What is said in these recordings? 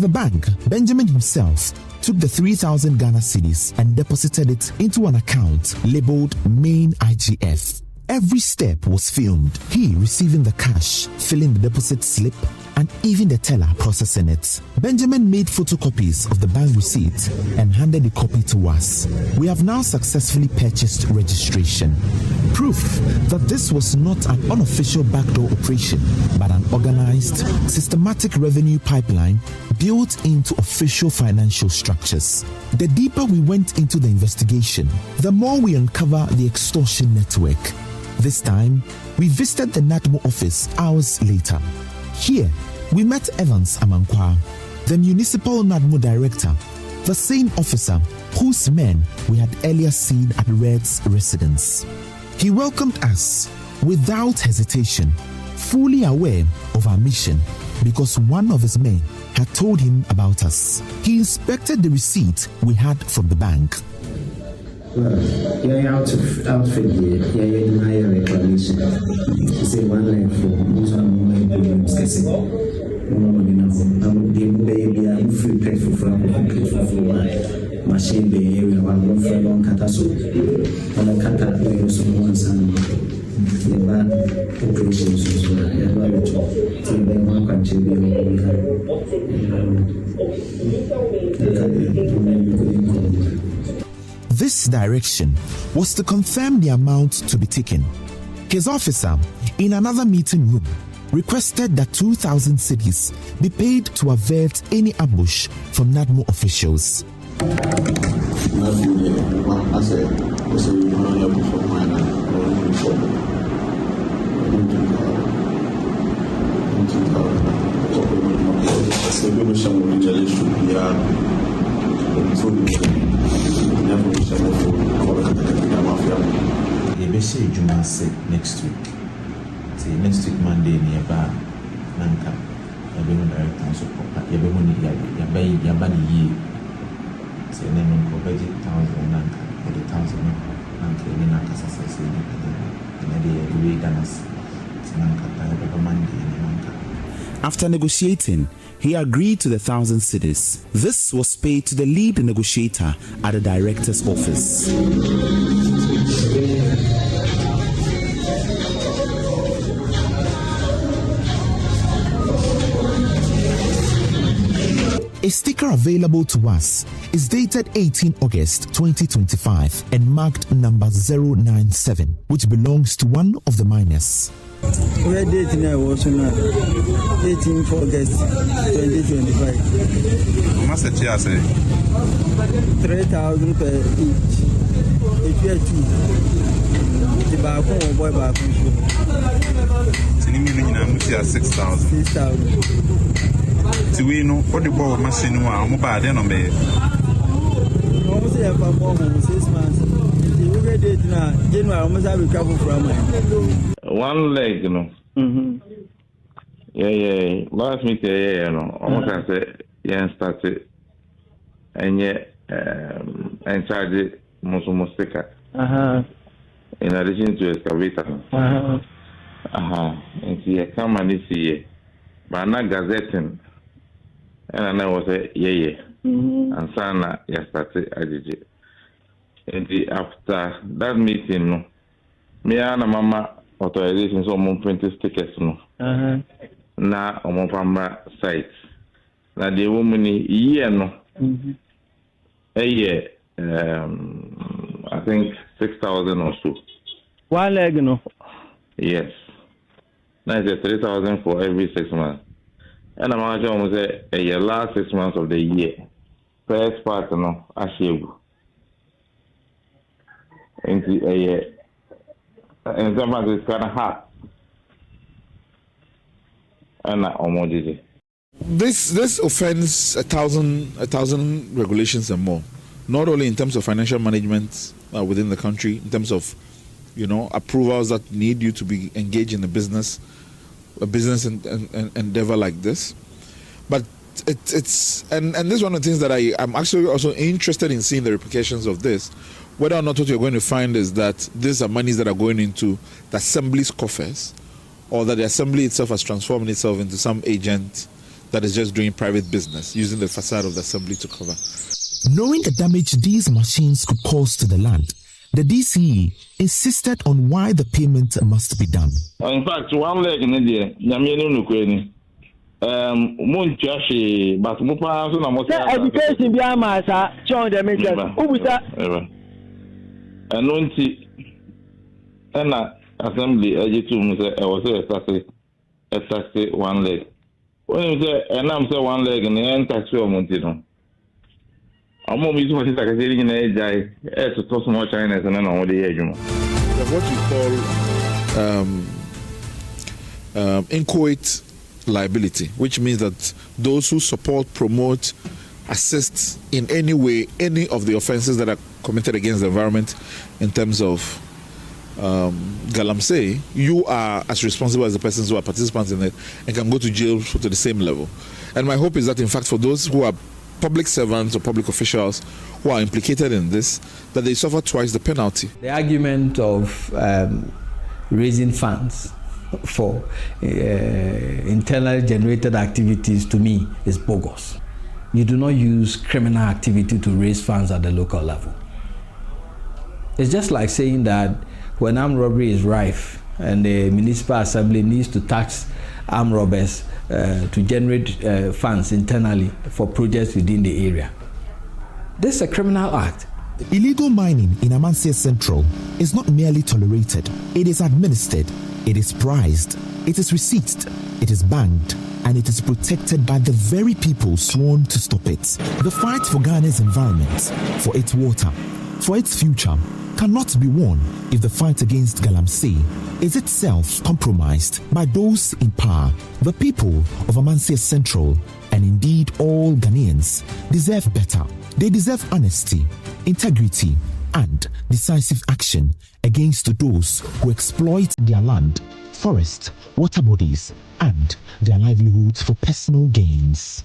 the bank, Benjamin himself took the 3,000 Ghana cedis and deposited it into an account labeled Main IGF. Every step was filmed. He receiving the cash, filling the deposit slip, and even the teller processing it. Benjamin made photocopies of the bank receipt and handed the copy to us. We have now successfully purchased registration. Proof that this was not an unofficial backdoor operation, but an organized, systematic revenue pipeline built into official financial structures. The deeper we went into the investigation, the more we uncover the extortion network. This time, we visited the NADMO office hours later. Here, we met Evans Amankwa, the municipal NADMO director, the same officer whose men we had earlier seen at Red's residence. He welcomed us without hesitation, fully aware of our mission because one of his men had told him about us. He inspected the receipt we had from the bank. You're out for here. You're in higher reclamation. You say one line for one baby, I'm free pay for machine the area one for long cataso. And I cut out the use of one son. The bad operations as well. So they want to This direction was to confirm the amount to be taken. His officer, in another meeting room, requested that 2,000 cedis be paid to avert any ambush from NADMO officials. Next week. See, next week Monday nearby Nanka. You're director so you're yabani ye. Say name of budget 1,000 Nanka or the 1,000 Nanka in Nanka Sasa and the way Danas Nanka Monday in Nanka. After negotiating, he agreed to the 1,000 cedis. This was paid to the lead negotiator at the director's office. A sticker available to us is dated 18 August 2025 and marked number 097, which belongs to one of the miners. Where date now was 18 August 2025. How much did you say? 3,000 per each. If you are two, the balcony or boy balcony show. You 6,000. 6,000. We know what the ball machine was. I'm bad then on me. Almost a perform 6 months. The way date now, January almost have recovered from one leg, you know. Yeah. Last meeting, you know. Almost I say, yeah, started, and yet, and charge most sticker. In addition to excavator. And see, I come and see, but not gazetting. And I was a and Sana yesterday AJJ. And after that meeting, no, me and Mama authorization so mon print stickers no. Na on my site. Na the woman year no. A year, I think 6,000 or so. One leg no. Yes. Now it's 3,000 for every 6 months. And I'm going to say a last 6 months of the year. First part, no, I share. And sometimes it's kind of hard. And I'm This offends 1,000 regulations and more. Not only in terms of financial management within the country, in terms of, approvals that need you to be engaged in a business endeavor like this, but it's and this is one of the things that I'm actually also interested in seeing the repercussions of this. Whether or not what you're going to find is that these are monies that are going into the assembly's coffers, or that the assembly itself has transformed itself into some agent that is just doing private business, using the facade of the assembly to cover. Knowing the damage these machines could cause to the land, the DCE insisted on why the payment must be done. In fact, one leg in India, Yamino Nukwini. Munchashi, but Mupa, so no education behind my John the Major. Who was that? And Nunti and assembly, I was a taxi one leg. When you say, and I'm say one leg and the end taxi or Montino. I'm more using what is like a getting in age, to toss more China and then on the age. What you call inchoate liability, which means that those who support, promote, assist in any way any of the offenses that are committed against the environment in terms of galamsey, you are as responsible as the persons who are participants in it and can go to jail to the same level. And my hope is that, in fact, for those who are public servants or public officials who are implicated in this, that they suffer twice the penalty. The argument of raising funds for internally generated activities, to me, is bogus. You do not use criminal activity to raise funds at the local level. It's just like saying that when armed robbery is rife and the municipal assembly needs to tax armed robbers to generate funds internally for projects within the area. This is a criminal act. Illegal mining in Amansia Central is not merely tolerated, it is administered, it is prized, it is receipted, it is banked, and it is protected by the very people sworn to stop it. The fight for Ghana's environment, for its water, for its future, cannot be won if the fight against galamsey is itself compromised by those in power. The people of Amansia Central, and indeed all Ghanaians, deserve better. They deserve honesty, integrity, and decisive action against those who exploit their land, forest, water bodies, and their livelihoods for personal gains.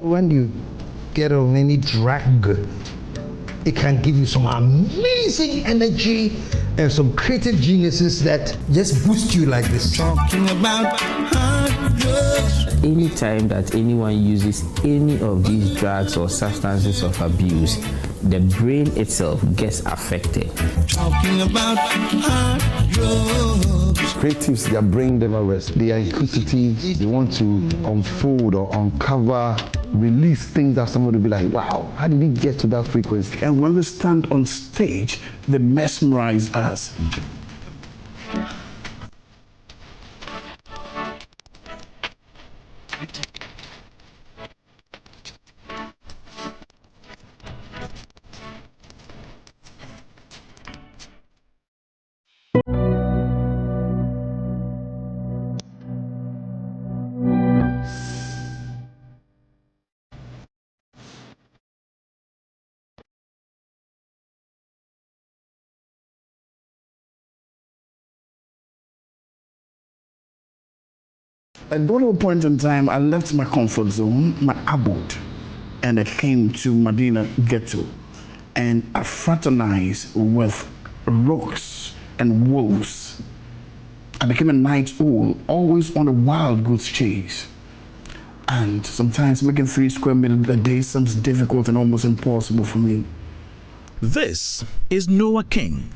When you get on any drag, it can give you some amazing energy and some creative geniuses that just boost you like this. Talking about hard drugs. Anytime that anyone uses any of these drugs or substances of abuse, the brain itself gets affected. Talking about hard drugs. Creatives, their brain never rests. They are inquisitive. They want to unfold or uncover, release things that somebody will be like, wow, how did he get to that frequency? And when they stand on stage, they mesmerize us. At one point in time, I left my comfort zone, my abode, and I came to Medina Ghetto, and I fraternized with rocks and wolves. I became a night owl, always on a wild goose chase. And sometimes making 3 square meters a day seems difficult and almost impossible for me. This is Noah King,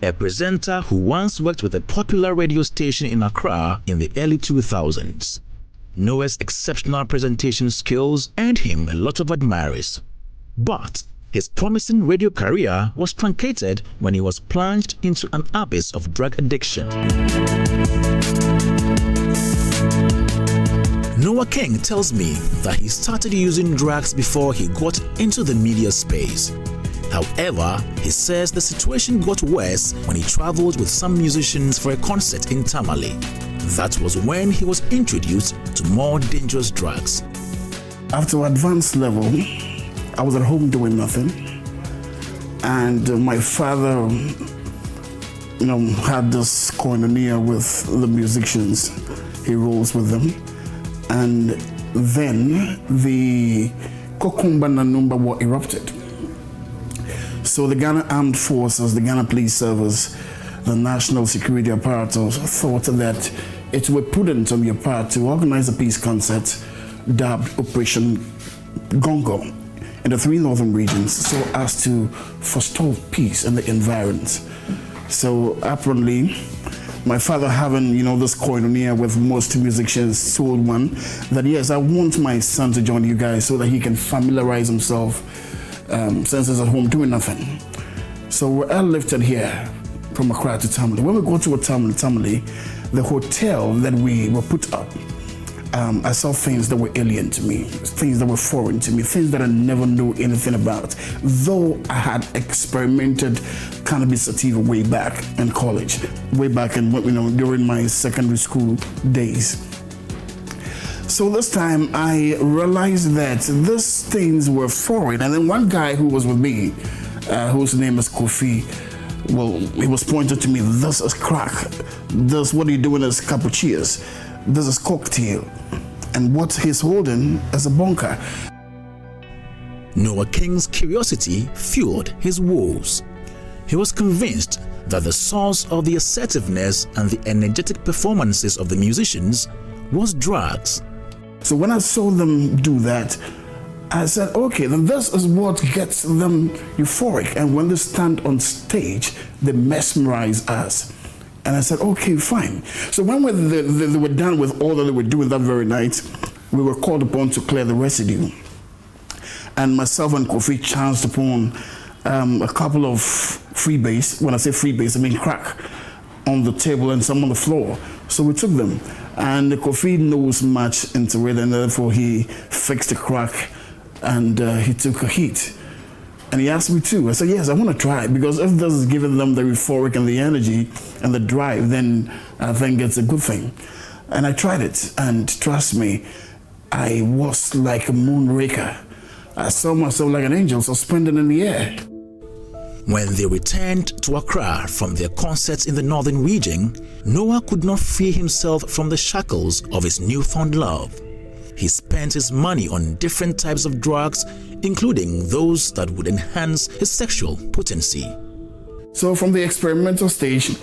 a presenter who once worked with a popular radio station in Accra in the early 2000s. Noah's exceptional presentation skills earned him a lot of admirers. But his promising radio career was truncated when he was plunged into an abyss of drug addiction. Noah King tells me that he started using drugs before he got into the media space. However, he says the situation got worse when he traveled with some musicians for a concert in Tamale. That was when he was introduced to more dangerous drugs. After advanced level, I was at home doing nothing. And my father, had this koinonia with the musicians. He rolls with them. And then the Kokumba Nanumba war erupted. So the Ghana Armed Forces, the Ghana Police Service, the National Security Apparatus thought that it would be prudent on your part to organize a peace concert dubbed Operation Gongo in the 3 northern regions so as to forestall peace in the environs. So apparently, my father having, this koinonia with most musicians told one that, yes, I want my son to join you guys so that he can familiarize himself since he's at home doing nothing. So we're airlifted here from Accra to Tamale. When we go to Tamale, the hotel that we were put up, I saw things that were alien to me, things that were foreign to me, things that I never knew anything about. Though I had experimented cannabis sativa way back in college, way back in during my secondary school days. So this time I realized that these things were foreign. And then one guy who was with me, whose name is Kofi, well, he was pointing to me, this is crack. This, what are you doing is cappuccinos. This is cocktail. And what he's holding is a bunker. Noah King's curiosity fueled his woes. He was convinced that the source of the assertiveness and the energetic performances of the musicians was drugs. So when I saw them do that, I said, okay, then this is what gets them euphoric. And when they stand on stage, they mesmerize us. And I said, okay, fine. So when they were done with all that they were doing that very night, we were called upon to clear the residue. And myself and Kofi chanced upon a couple of freebase. When I say freebase, I mean crack on the table and some on the floor. So we took them. And Kofi knows much into it, and therefore he fixed the crack and he took a hit. And he asked me too. I said, yes, I want to try it, because if this is giving them the euphoric and the energy and the drive, then I think it's a good thing. And I tried it, and trust me, I was like a moonraker. I saw myself like an angel suspended in the air. When they returned to Accra from their concerts in the northern region, Noah could not free himself from the shackles of his newfound love. He spent his money on different types of drugs, including those that would enhance his sexual potency. So from the experimental stage,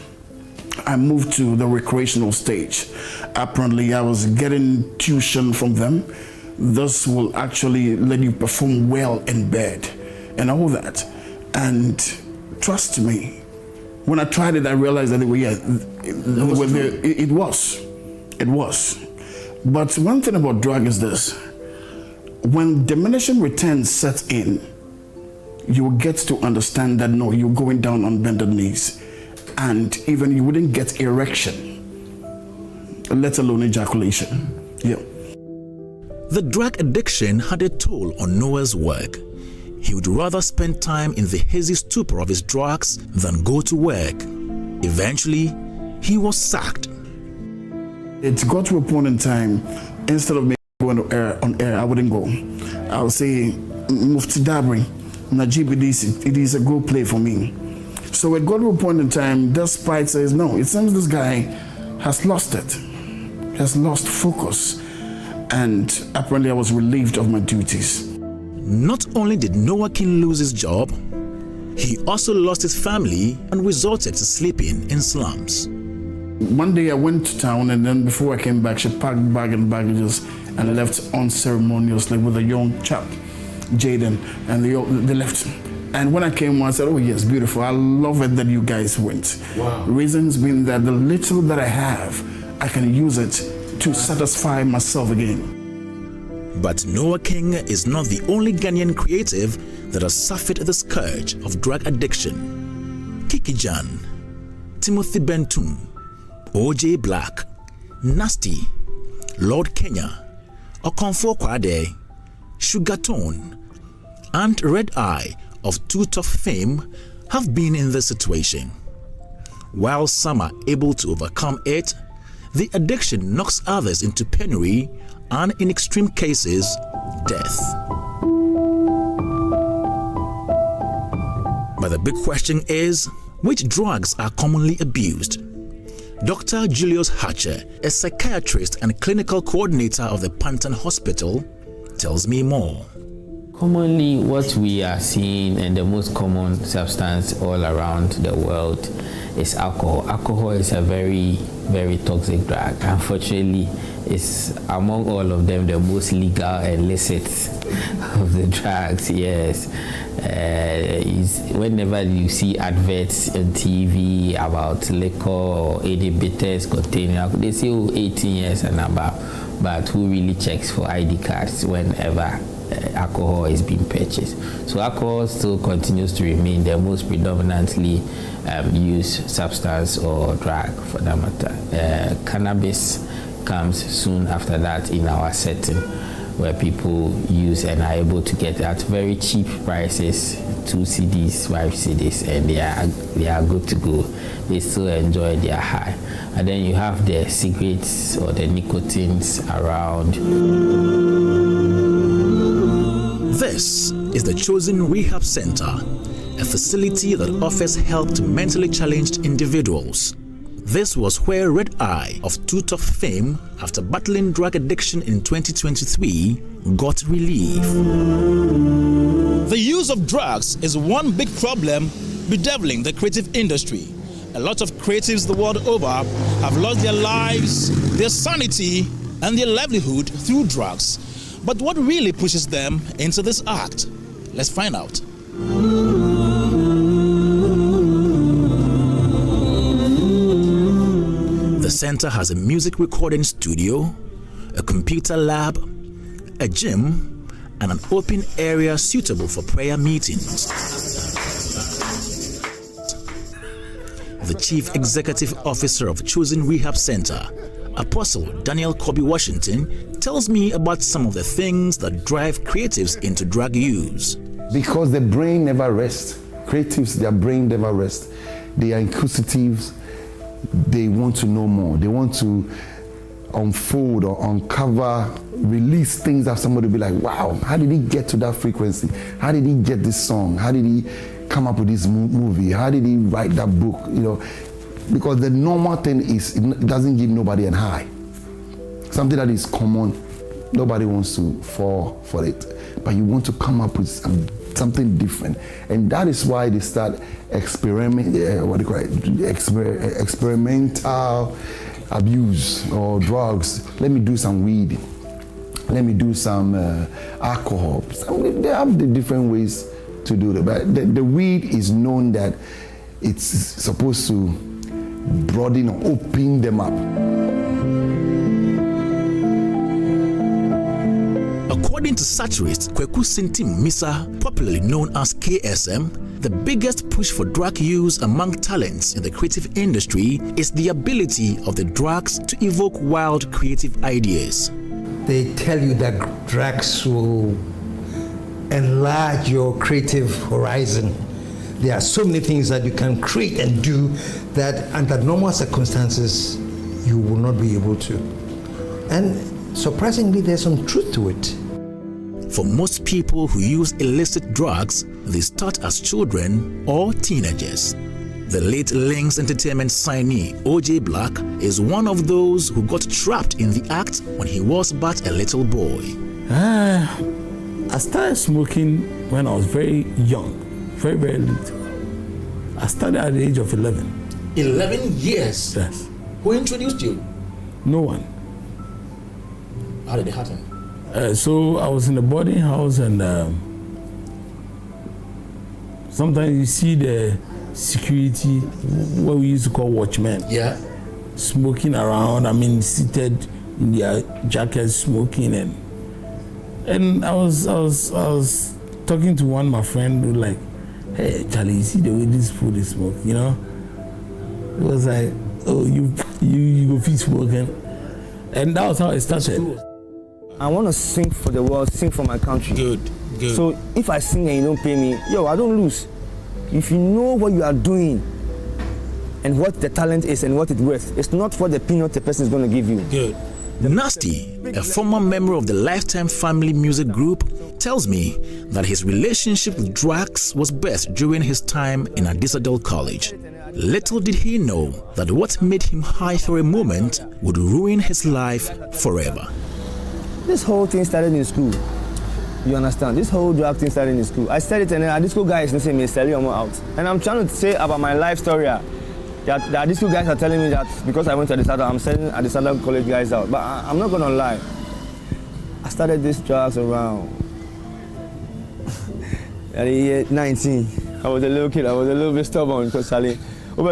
I moved to the recreational stage. Apparently, I was getting tuition from them. This will actually let you perform well in bed and all that. And trust me, when I tried it, I realized that they were, it was. But one thing about drug is this: when diminishing returns set in, you will get to understand that no, you're going down on bended knees, and even you wouldn't get erection, let alone ejaculation. Yeah. The drug addiction had a toll on Noah's work. He would rather spend time in the hazy stupor of his drugs than go to work. Eventually, he was sacked. It got to a point in time, instead of me going on air, I wouldn't go. I would say, Mufti Dabri, Najib, it is a good play for me. So it got to a point in time, despite says, no, it seems this guy has lost it, has lost focus. And apparently I was relieved of my duties. Not only did Noah King lose his job, he also lost his family and resorted to sleeping in slums. One day I went to town, and then before I came back, she packed bag and baggages and left unceremoniously with a young chap, Jaden, and they left. And when I came, I said, oh yes, beautiful. I love it that you guys went. Wow. Reasons being that the little that I have, I can use it to satisfy myself again. But Noah King is not the only Ghanaian creative that has suffered the scourge of drug addiction. Kiki Jan, Timothy Bentum, O.J. Black, Nasty, Lord Kenya, Akufo-Addo, Sugartone, and Red Eye of Too Tough fame have been in this situation. While some are able to overcome it, the addiction knocks others into penury and, in extreme cases, death. But the big question is, which drugs are commonly abused? Dr. Julius Hatcher, a psychiatrist and clinical coordinator of the Pantan Hospital, tells me more. Commonly, what we are seeing, and the most common substance all around the world, is alcohol. Alcohol is a very, very toxic drug. Unfortunately, it's among all of them the most legal and illicit of the drugs. Yes. Whenever you see adverts on TV about liquor or any bitters containing alcohol, they say 18 years and above, but who really checks for ID cards whenever alcohol is being purchased? So alcohol still continues to remain the most predominantly used substance or drug for that matter. Cannabis comes soon after that in our setting, where people use and are able to get at very cheap prices, 2 cedis, 5 cedis, and they are good to go. They still enjoy their high. And then you have the cigarettes or the nicotines around. This is the Chosen Rehab Center, a facility that offers help to mentally challenged individuals. This was where Red Eye of Too Tough fame, after battling drug addiction in 2023, got relief. The use of drugs is one big problem bedeviling the creative industry. A lot of creatives the world over have lost their lives, their sanity, and their livelihood through drugs. But what really pushes them into this act? Let's find out. The center has a music recording studio, a computer lab, a gym, and an open area suitable for prayer meetings. The Chief Executive Officer of Chosen Rehab Center, Apostle Daniel Kobe Washington, tells me about some of the things that drive creatives into drug use. Because the brain never rests. Creatives, their brain never rests. They are inquisitive. They want to know more. They want to unfold or uncover, release things that somebody will be like, wow, how did he get to that frequency? How did he get this song? How did he come up with this movie? How did he write that book? You know, because the normal thing is, it doesn't give nobody a high. Something that is common, nobody wants to fall for it. But you want to come up with something different. And that is why they start experimental abuse or drugs. Let me do some weed. Let me do some alcohol. They have the different ways to do it. But the weed is known that it's supposed to broaden or open them up. According to satirist Kweku Sintim Misa, popularly known as KSM, the biggest push for drug use among talents in the creative industry is the ability of the drugs to evoke wild creative ideas. They tell you that drugs will enlarge your creative horizon. There are so many things that you can create and do that under normal circumstances you will not be able to. And surprisingly, there's some truth to it. For most people who use illicit drugs, they start as children or teenagers. The late Lynx Entertainment signee OJ Black is one of those who got trapped in the act when he was but a little boy. I started smoking when I was very young, very, very little. I started at the age of 11. 11 years? Yes. Who introduced you? No one. How did it happen? So I was in a boarding house, and sometimes you see the security, what we used to call watchmen. Yeah. Smoking around, seated in their jackets smoking, and I was talking to one of my friends who like, hey Charlie, you see the way this food is smoked, you know? It was like, oh, you go feed smoking. And that was how it started. I want to sing for the world, sing for my country. Good. So if I sing and you don't pay me, I don't lose. If you know what you are doing and what the talent is and what it's worth, it's not what the peanut the person is going to give you. Good. Nasty, a former member of the Lifetime Family Music Group, tells me that his relationship with drugs was birthed during his time in Adisadel College. Little did he know that what made him high for a moment would ruin his life forever. This whole thing started in school. You understand? This whole drug thing started in school. I studied and the disco guys they say me sell you out. And I'm trying to say about my life story. That these two guys are telling me that because I went to Adisadel, I'm selling Adisadel college guys out. But I'm not gonna lie. I started these drugs around at the year 19. I was a little kid. I was a little bit stubborn because Charlie, you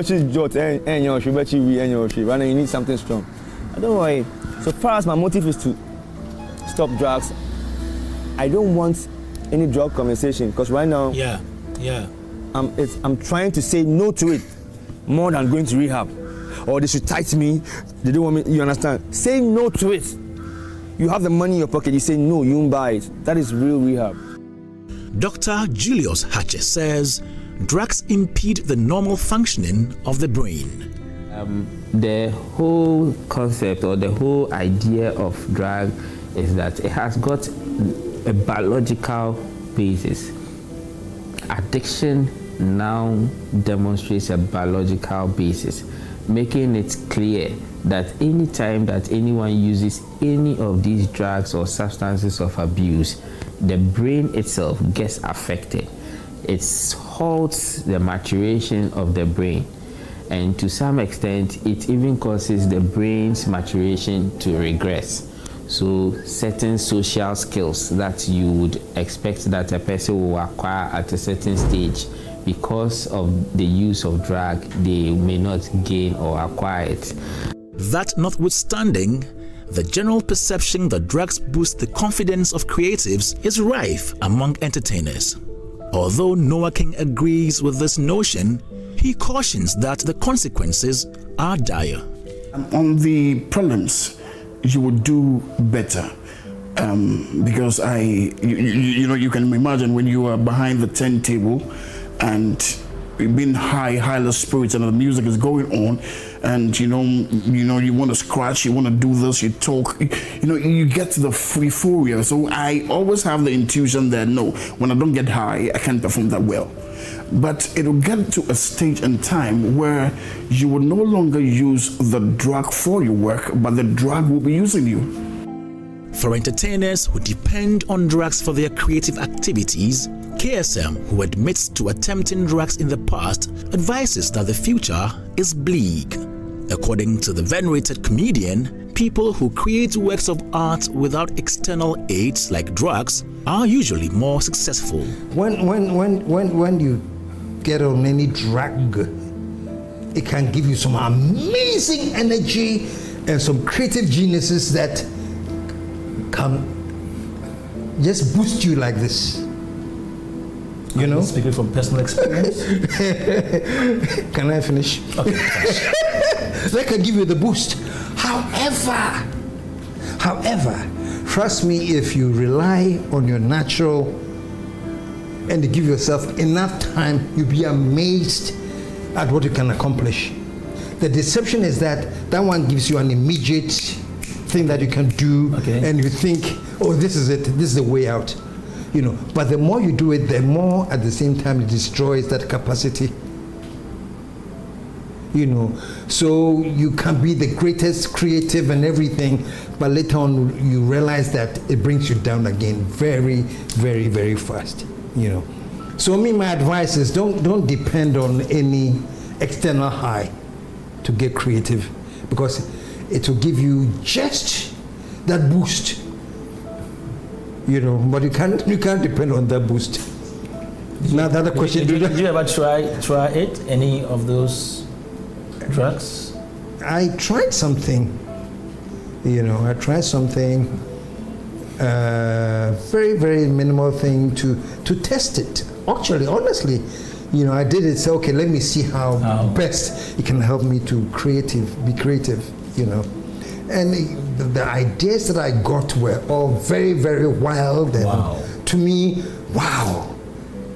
need something strong. I don't worry. So far as my motive is to stop drugs, I don't want any drug conversation because right now, I'm trying to say no to it more than going to rehab, or they should tight me. They don't want me. You understand? Say no to it. You have the money in your pocket. You say no. You won't buy it. That is real rehab. Dr. Julius Hatcher says drugs impede the normal functioning of the brain. The whole concept or the whole idea of drug is that it has got a biological basis. Addiction now demonstrates a biological basis, making it clear that any time that anyone uses any of these drugs or substances of abuse, the brain itself gets affected. It halts the maturation of the brain, and to some extent it even causes the brain's maturation to regress. So certain social skills that you would expect that a person will acquire at a certain stage, because of the use of drug, they may not gain or acquire it. That notwithstanding, the general perception that drugs boost the confidence of creatives is rife among entertainers. Although Noah King agrees with this notion, he cautions that the consequences are dire. On the prelims, you would do better. Because you can imagine when you are behind the turntable and being high spirits and the music is going on, and you want to scratch, you want to do this, you talk, you get to the euphoria. So I always have the intuition that no, when I don't get high, I can't perform that well. But it will get to a stage and time where you will no longer use the drug for your work, but the drug will be using you. For entertainers who depend on drugs for their creative activities, KSM, who admits to attempting drugs in the past, advises that the future is bleak. According to the venerated comedian, people who create works of art without external aids like drugs are usually more successful. When you get on any drug, it can give you some amazing energy and some creative geniuses that can just boost you like this. Speaking from personal experience. Can I finish? Okay. That can give you the boost. However, trust me, if you rely on your natural and you give yourself enough time, you'll be amazed at what you can accomplish. The deception is that one gives you an immediate thing that you can do, and you think, oh, this is it, this is the way out. But the more you do it, the more at the same time it destroys that capacity. So you can be the greatest creative and everything, but later on you realize that it brings you down again very, very, very fast. So my advice is don't depend on any external high to get creative, because it will give you just that boost. But you can't depend on that boost. Now the other question: Did you ever try it? Any of those drugs? I tried something. I tried something. Very, very minimal thing to test it. Actually, honestly, I did it. So okay, let me see how best it can help me to be creative. And the ideas that I got were all very, very wild. And to me, wow,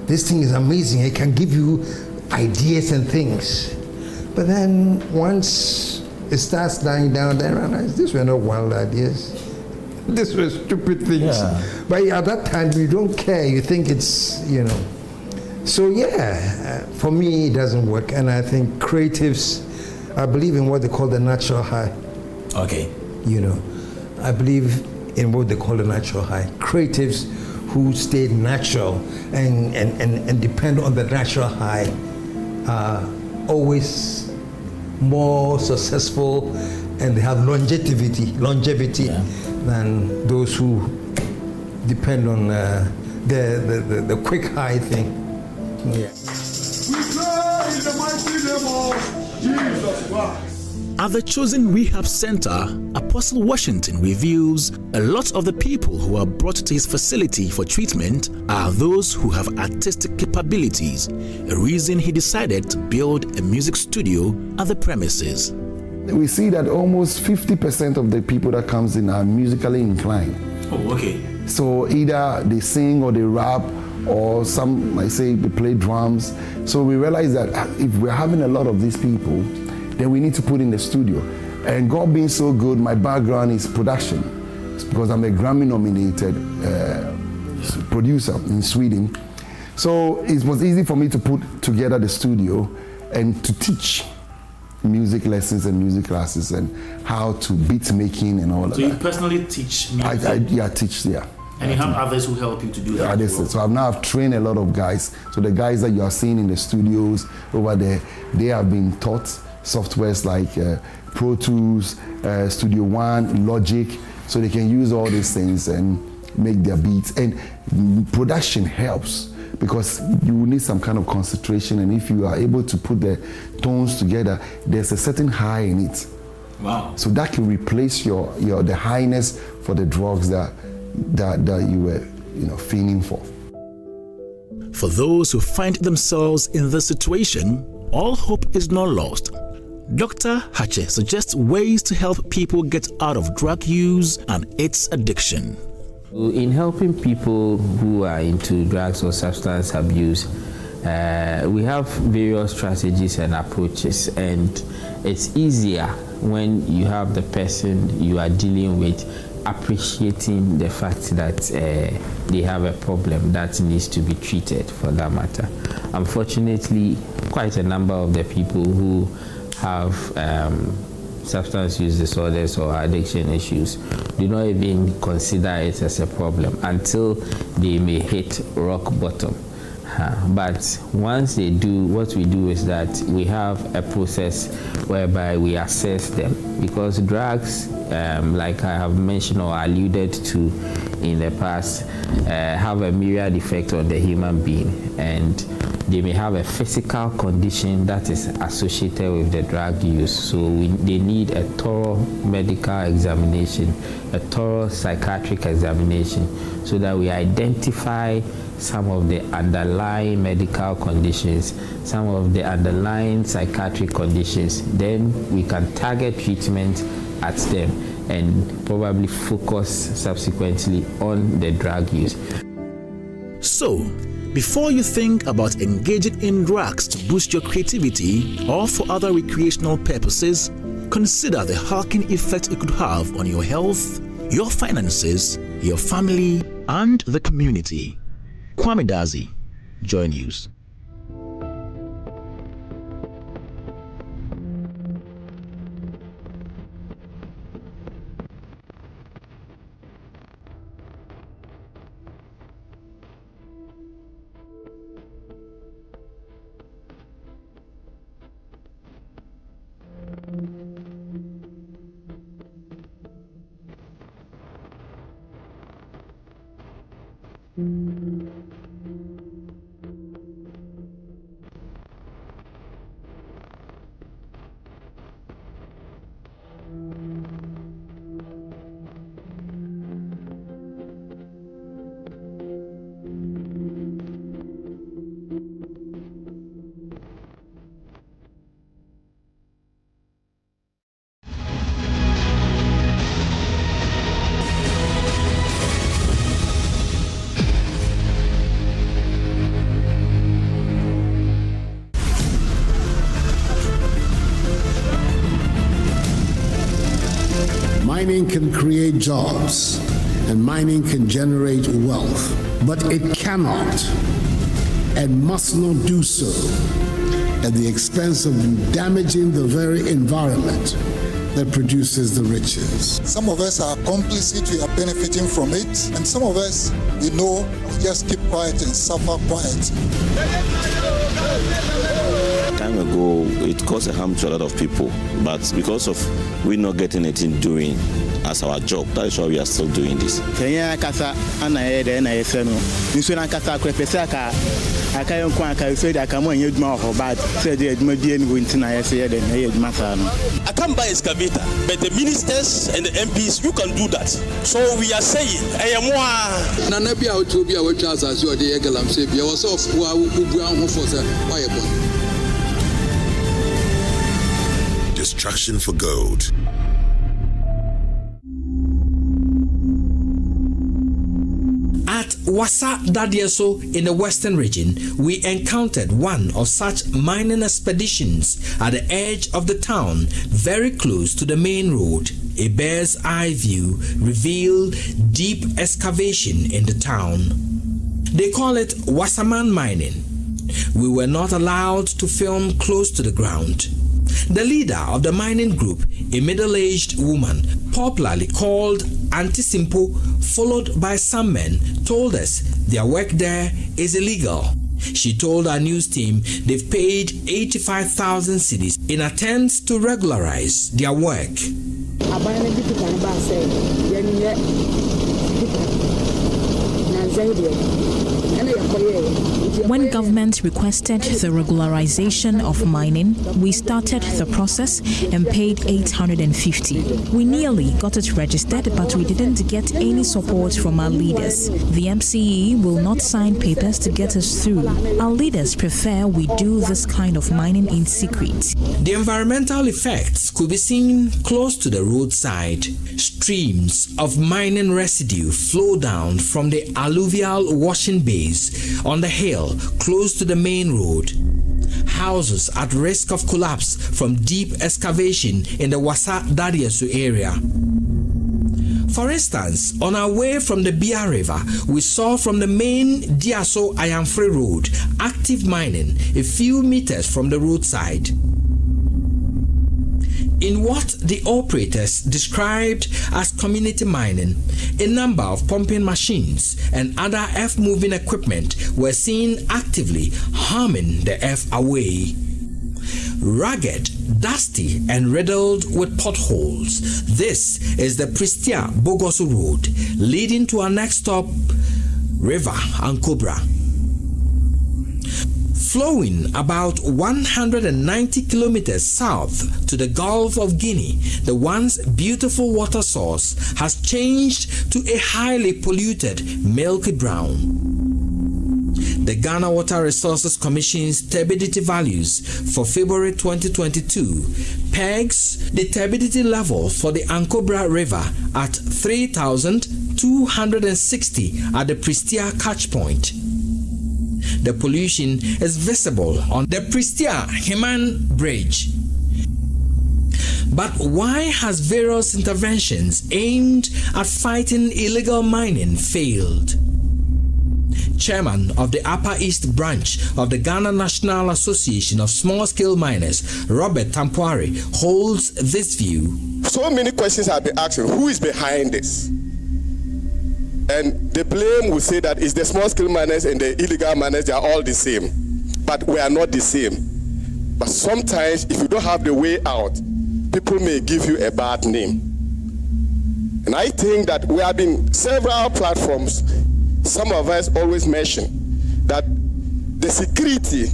this thing is amazing. It can give you ideas and things. But then once it starts dying down, then I realize these were not wild ideas. These were stupid things. Yeah. But at that time, you don't care. You think it's, you know. So yeah, for me, it doesn't work. And I think creatives, I believe in what they call the natural high. Okay. You know, I believe in what they call the natural high. Creatives who stay natural and depend on the natural high are always more successful, and they have longevity than those who depend on the quick high thing. Yeah. We pray in the mighty name of Jesus Christ. At the Chosen Rehab Center, Apostle Washington reveals a lot of the people who are brought to his facility for treatment are those who have artistic capabilities, a reason he decided to build a music studio at the premises. We see that almost 50% of the people that comes in are musically inclined. Oh, okay. So either they sing or they rap, or some might say they play drums. So we realize that if we're having a lot of these people, then we need to put in the studio. And God being so good, my background is production. It's because I'm a Grammy-nominated producer in Sweden. So it was easy for me to put together the studio and to teach music lessons and music classes and how to beat making and all of that. So you personally teach music? I teach, yeah. And you have others who help you to do that? Yeah, so I've trained a lot of guys. So the guys that you are seeing in the studios over there, they have been taught softwares like Pro Tools, Studio One, Logic, so they can use all these things and make their beats. And production helps because you need some kind of concentration, and if you are able to put the tones together, there's a certain high in it. Wow. So that can replace the highness for the drugs that you were fiending for. For those who find themselves in this situation, all hope is not lost. Dr. Hache suggests ways to help people get out of drug use and its addiction. In helping people who are into drugs or substance abuse, we have various strategies and approaches, and it's easier when you have the person you are dealing with appreciating the fact that they have a problem that needs to be treated, for that matter. Unfortunately, quite a number of the people who have substance use disorders or addiction issues do not even consider it as a problem until they may hit rock bottom. But once they do, what we do is that we have a process whereby we assess them, because drugs, like I have mentioned or alluded to in the past, have a myriad effect on the human being, and they may have a physical condition that is associated with the drug use. So they need a thorough medical examination, a thorough psychiatric examination, so that we identify some of the underlying medical conditions, some of the underlying psychiatric conditions. Then we can target treatment at them and probably focus subsequently on the drug use. So, before you think about engaging in drugs to boost your creativity or for other recreational purposes, consider the hulking effect it could have on your health, your finances, your family, and the community. Kwame Dazi, JoyNews. Mining can create jobs and mining can generate wealth, but it cannot and must not do so at the expense of damaging the very environment that produces the riches. Some of us are complicit, we are benefiting from it, and some of us, we know, we just keep quiet and suffer quiet. Time ago, it caused a harm to a lot of people, but because of we not getting it in doing as our job, that is why we are still doing this. I can't buy excavator, but the ministers and the MPs, you can do that. So we are saying, I am Destruction for gold. At Wasa Dadieso in the Western region, we encountered one of such mining expeditions at the edge of the town, very close to the main road. A bird's eye view revealed deep excavation in the town. They call it Wasaman mining. We were not allowed to film close to the ground. The leader of the mining group, a middle-aged woman, popularly called Auntie Simpo, followed by some men, told us their work there is illegal. She told our news team they've paid 85,000 cedis in attempts to regularize their work. When government requested the regularization of mining, we started the process and paid 850. We nearly got it registered, but we didn't get any support from our leaders. The MCE will not sign papers to get us through. Our leaders prefer we do this kind of mining in secret. The environmental effects could be seen close to the roadside. Streams of mining residue flow down from the alluvial washing bays on the hill close to the main road. Houses at risk of collapse from deep excavation in the Wasa Dadieso area. For instance, on our way from the Bia River, we saw from the main Diaso Ayamfre Road active mining a few meters from the roadside. In what the operators described as community mining, a number of pumping machines and other earth-moving equipment were seen actively harming the earth away. Rugged, dusty, and riddled with potholes, this is the Pristia Bogoso Road, leading to our next stop, River Ankobra. Flowing about 190 kilometers south to the Gulf of Guinea, the once beautiful water source has changed to a highly polluted milky brown. The Ghana Water Resources Commission's turbidity values for February 2022 pegs the turbidity level for the Ankobra River at 3,260 at the Pristia catch point. The pollution is visible on the Pristia Himan Bridge. But why has various interventions aimed at fighting illegal mining failed? Chairman of the Upper East Branch of the Ghana National Association of Small-Scale Miners, Robert Tampuari, holds this view. So many questions have been asked. Who is behind this? And the blame will say that it's the small-scale miners and the illegal miners, they are all the same. But we are not the same. But sometimes, if you don't have the way out, people may give you a bad name. And I think that we have been several platforms, some of us always mention that the security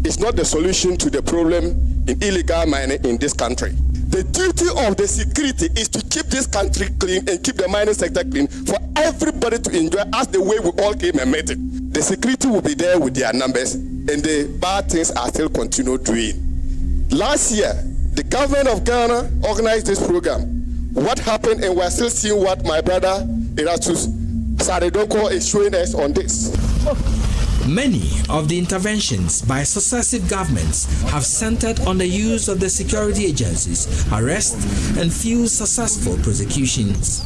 is not the solution to the problem in illegal mining in this country. The duty of the security is to keep this country clean and keep the mining sector clean for everybody to enjoy as the way we all came and met it. The security will be there with their numbers and the bad things are still continue doing. Last year, the government of Ghana organized this program. What happened, and we're still seeing what my brother Erastus Saredoko is showing us on this. Many of the interventions by successive governments have centered on the use of the security agencies, arrest, and few successful prosecutions.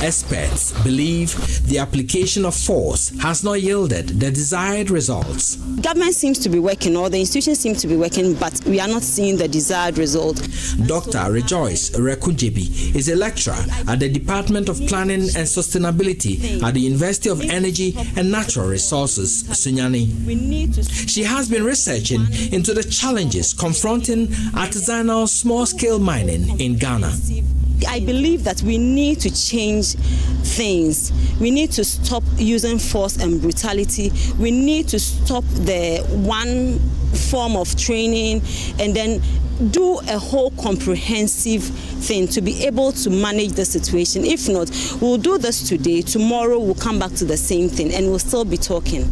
Experts believe the application of force has not yielded the desired results. Government seems to be working, or the institutions seem to be working, but we are not seeing the desired result. Dr. Rejoice Rekujebi is a lecturer at the Department of Planning and Sustainability at the University of Energy and Natural Resources, Sunyani. She has been researching into the challenges confronting artisanal small-scale mining in Ghana. I believe that we need to change things. We need to stop using force and brutality. We need to stop the one form of training and then do a whole comprehensive thing to be able to manage the situation. If not, we'll do this today, tomorrow we'll come back to the same thing and we'll still be talking.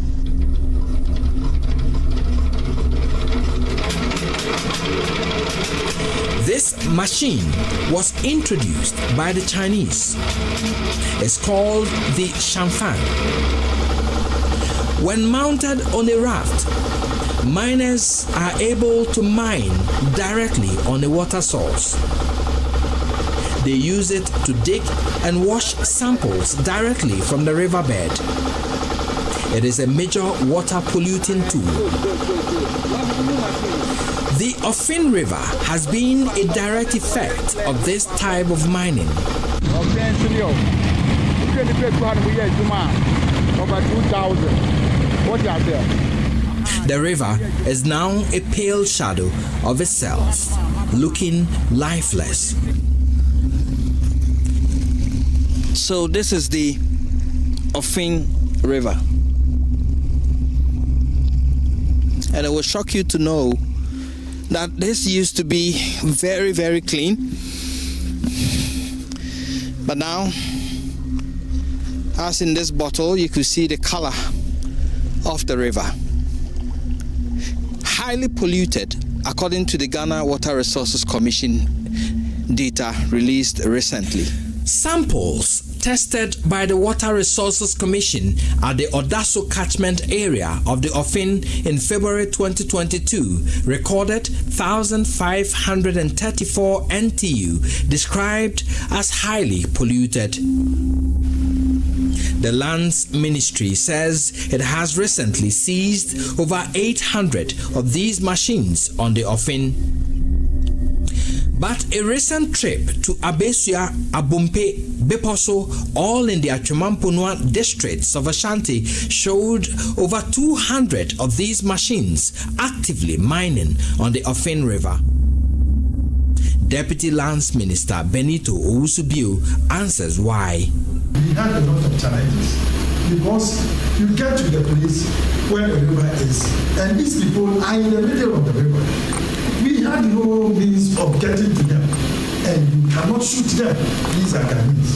This machine was introduced by the Chinese. It's called the Shanfang. When mounted on a raft, miners are able to mine directly on a water source. They use it to dig and wash samples directly from the riverbed. It is a major water polluting tool. The Ofin River has been a direct effect of this type of mining. The river is now a pale shadow of itself, looking lifeless. So this is the Ofin River. And it will shock you to know that this used to be very, very clean, but now, as in this bottle, you could see the color of the river. Highly polluted, according to the Ghana Water Resources Commission data released recently. Samples tested by the Water Resources Commission at the Odaso catchment area of the Ofin in February 2022 recorded 1,534 NTU, described as highly polluted. The Lands Ministry says it has recently seized over 800 of these machines on the Ofin. But a recent trip to Abesua, Abumpe, Beposo, all in the Achumampunua districts of Ashanti showed over 200 of these machines actively mining on the Ofin River. Deputy Lands Minister Benito Owusu-Bio answers why. We had a lot of challenges because you get to the place where the river is, and these people are in the middle of the river. We had no means of getting to them, and you cannot shoot them. These are Ghanaians.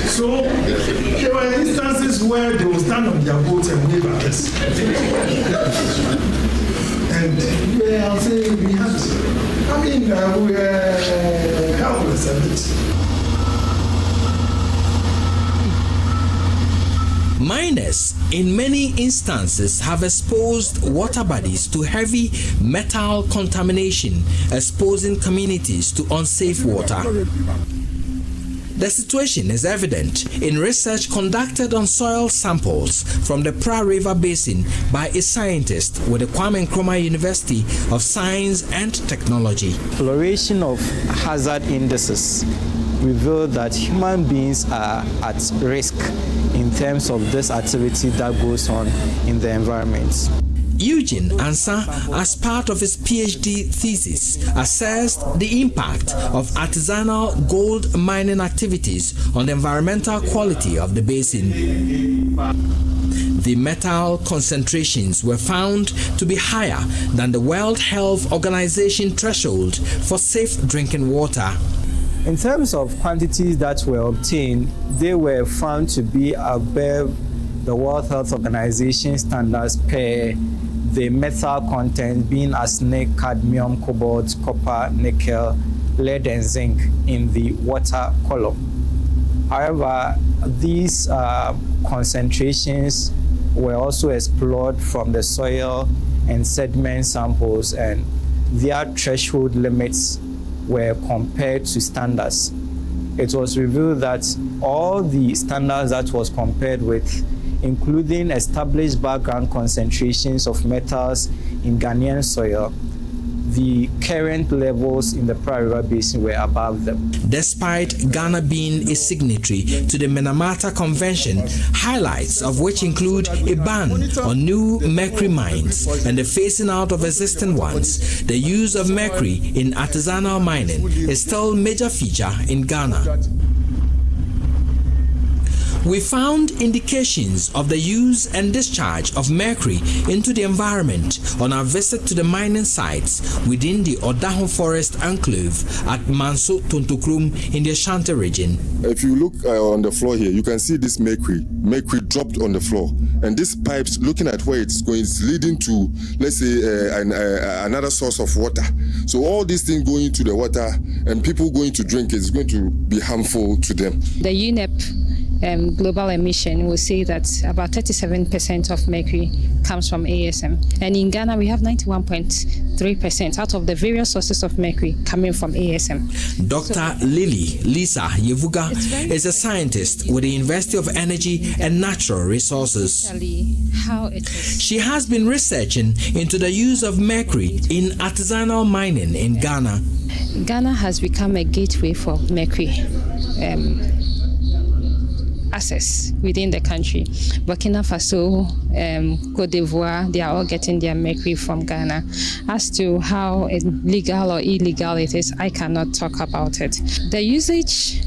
So there were instances where they will stand on their boats and wave at us. And I'll say we had, we were helpless a bit. Miners, in many instances, have exposed water bodies to heavy metal contamination, exposing communities to unsafe water. The situation is evident in research conducted on soil samples from the Pra River Basin by a scientist with the Kwame Nkrumah University of Science and Technology. Exploration of hazard indices revealed that human beings are at risk in terms of this activity that goes on in the environment. Eugene Ansa, as part of his PhD thesis, assessed the impact of artisanal gold mining activities on the environmental quality of the basin. The metal concentrations were found to be higher than the World Health Organization threshold for safe drinking water. In terms of quantities that were obtained, they were found to be above the World Health Organization standards per the metal content being arsenic, cadmium, cobalt, copper, nickel, lead and zinc in the water column. However, these concentrations were also explored from the soil and sediment samples, and their threshold limits were compared to standards. It was revealed that all the standards that was compared with, including established background concentrations of metals in Ghanaian soil, the current levels in the Praia River Basin were above them. Despite Ghana being a signatory to the Minamata Convention, highlights of which include a ban on new mercury mines and the phasing out of existing ones, the use of mercury in artisanal mining is still a major feature in Ghana. We found indications of the use and discharge of mercury into the environment on our visit to the mining sites within the Odahon Forest Enclave at Manso Tontokrum in the Ashanti region. If you look on the floor here, you can see this mercury dropped on the floor. And these pipes, looking at where it's going, is leading to, let's say, another source of water. So all these things going into the water and people going to drink is going to be harmful to them. The UNEP global emission will say that about 37% of mercury comes from ASM. And in Ghana, we have 91.3% out of the various sources of mercury coming from ASM. Dr. Lisa Yevuga is a scientist with the University of Energy and Natural Resources. She has been researching into the use of mercury in artisanal mining in Ghana. Ghana has become a gateway for mercury access within the country. Burkina Faso, Cote d'Ivoire, they are all getting their mercury from Ghana. As to how legal or illegal it is, I cannot talk about it. The usage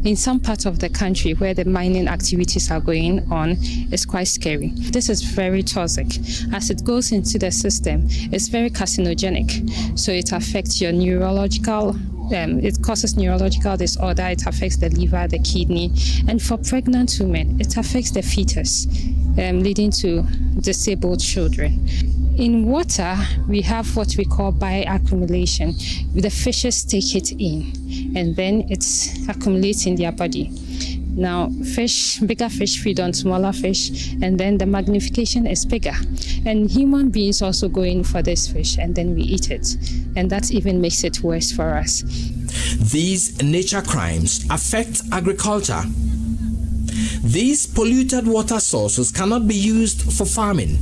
in some parts of the country where the mining activities are going on is quite scary. This is very toxic. As it goes into the system, it's very carcinogenic. So it affects your neurological it causes neurological disorder, it affects the liver, the kidney, and for pregnant women, it affects the fetus, leading to disabled children. In water, we have what we call bioaccumulation. The fishes take it in, and then it accumulates in their body. Now, bigger fish feed on smaller fish, and then the magnification is bigger. And human beings also go in for this fish, and then we eat it. And that even makes it worse for us. These nature crimes affect agriculture. These polluted water sources cannot be used for farming.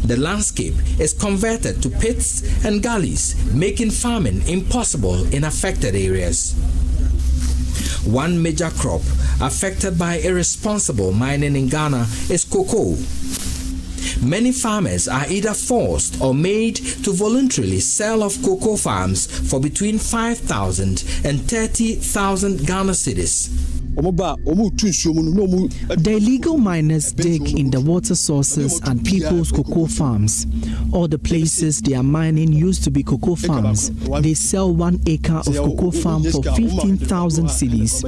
The landscape is converted to pits and gullies, making farming impossible in affected areas. One major crop affected by irresponsible mining in Ghana is cocoa. Many farmers are either forced or made to voluntarily sell off cocoa farms for between 5,000 and 30,000 Ghana cedis. The illegal miners dig in the water sources and people's cocoa farms. All the places they are mining used to be cocoa farms. They sell 1 acre of cocoa farm for 15,000 cedis.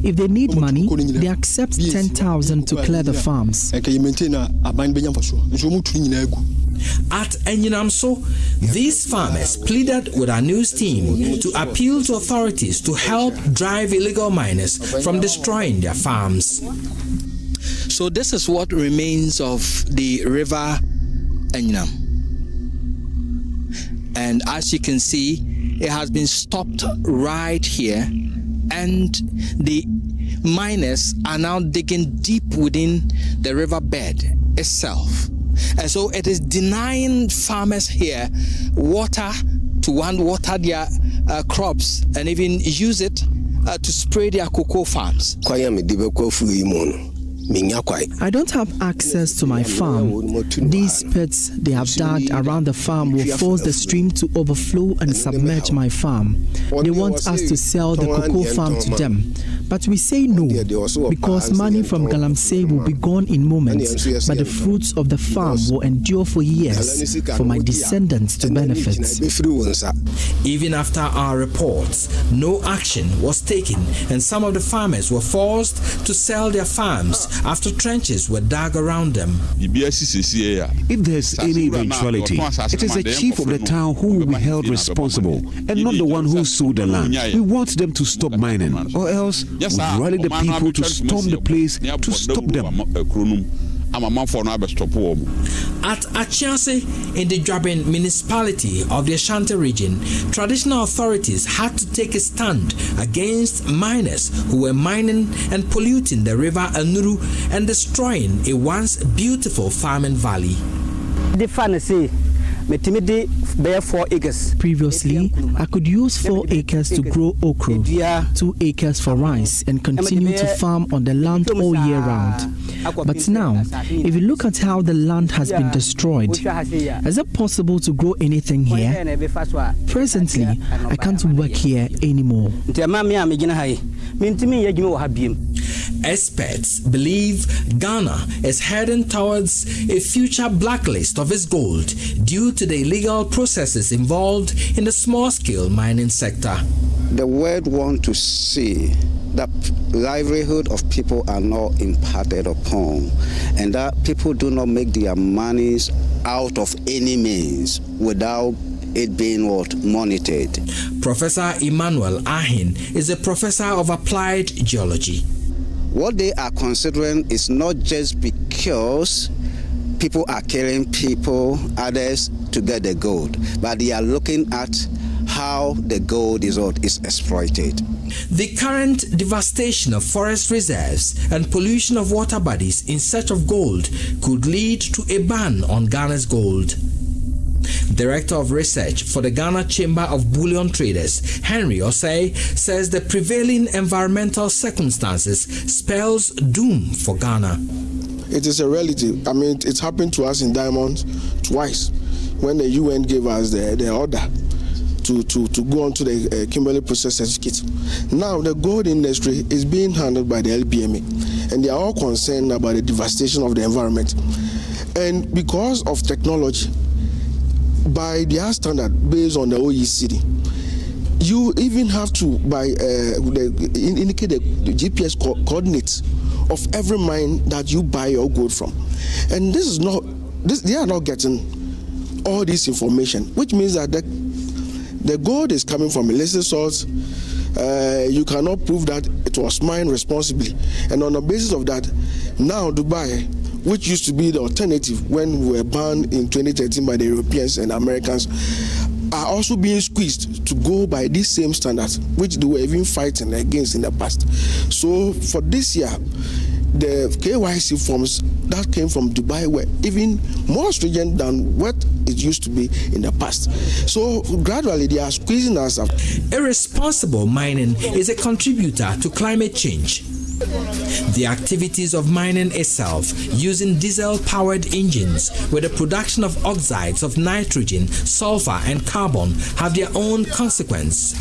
If they need money, they accept 10,000 to clear the farms. At Enyinamso, these farmers pleaded with our news team to appeal to authorities to help drive illegal miners from destroying their farms. So this is what remains of the river Enyinam. And as you can see, it has been stopped right here, and the miners are now digging deep within the riverbed itself. And so it is denying farmers here water to water their crops and even use it to spray their cocoa farms. I don't have access to my farm. These pits they have dug around the farm will force the stream to overflow and submerge my farm. They want us to sell the cocoa farm to them. But we say no, because money from Galamsey will be gone in moments, but the fruits of the farm will endure for years for my descendants to benefit. Even after our reports, no action was taken, and some of the farmers were forced to sell their farms after trenches were dug around them. If there's any eventuality, it is the chief of the town who will be held responsible, and not the one who sold the land. We want them to stop mining, or else rally the people to storm the place to stop them. At Achiase in the Dwabin municipality of the Ashanti region, traditional authorities had to take a stand against miners who were mining and polluting the river Anuru and destroying a once beautiful farming valley. Previously, I could use 4 acres to grow okra, 2 acres for rice, and continue to farm on the land all year round. But now, if you look at how the land has been destroyed, is it possible to grow anything here? Presently, I can't work here anymore. Experts believe Ghana is heading towards a future blacklist of its gold due to the illegal processes involved in the small-scale mining sector. The world wants to see that livelihood of people are not impacted upon, and that people do not make their monies out of any means without it being monitored. Professor Emmanuel is a professor of applied geology. What they are considering is not just because people are killing people, others to get the gold, but they are looking at how the gold is exploited. The current devastation of forest reserves and pollution of water bodies in search of gold could lead to a ban on Ghana's gold. Director of Research for the Ghana Chamber of Bullion Traders, Henry Osei, says the prevailing environmental circumstances spells doom for Ghana. It is a reality. I mean, it's happened to us in diamonds twice when the UN gave us the order to go on to the Kimberley process certificate. Now the gold industry is being handled by the LBMA, and they are all concerned about the devastation of the environment. And because of technology, by their standard based on the OECD, you even have to indicate the GPS coordinates of every mine that you buy your gold from. And they are not getting all this information, which means that the gold is coming from illicit source. You cannot prove that it was mined responsibly. And on the basis of that, now Dubai, which used to be the alternative when we were banned in 2013 by the Europeans and Americans, are also being squeezed to go by these same standards, which they were even fighting against in the past. So for this year, the KYC forms that came from Dubai were even more stringent than what it used to be in the past. So gradually they are squeezing us out. Irresponsible mining is a contributor to climate change. The activities of mining itself, using diesel-powered engines with the production of oxides of nitrogen, sulfur, and carbon, have their own consequence.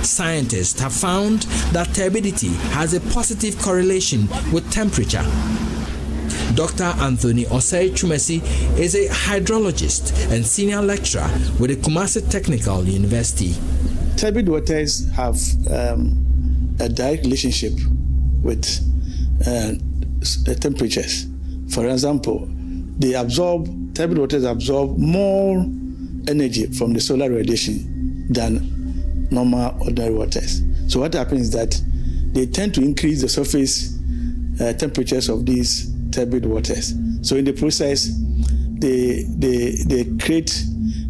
Scientists have found that turbidity has a positive correlation with temperature. Dr. Anthony Osei Chumesi is a hydrologist and senior lecturer with the Kumasi Technical University. Turbid waters have a direct relationship with the temperatures. For example, turbid waters absorb more energy from the solar radiation than normal ordinary waters. So what happens is that they tend to increase the surface temperatures of these turbid waters. So in the process, they create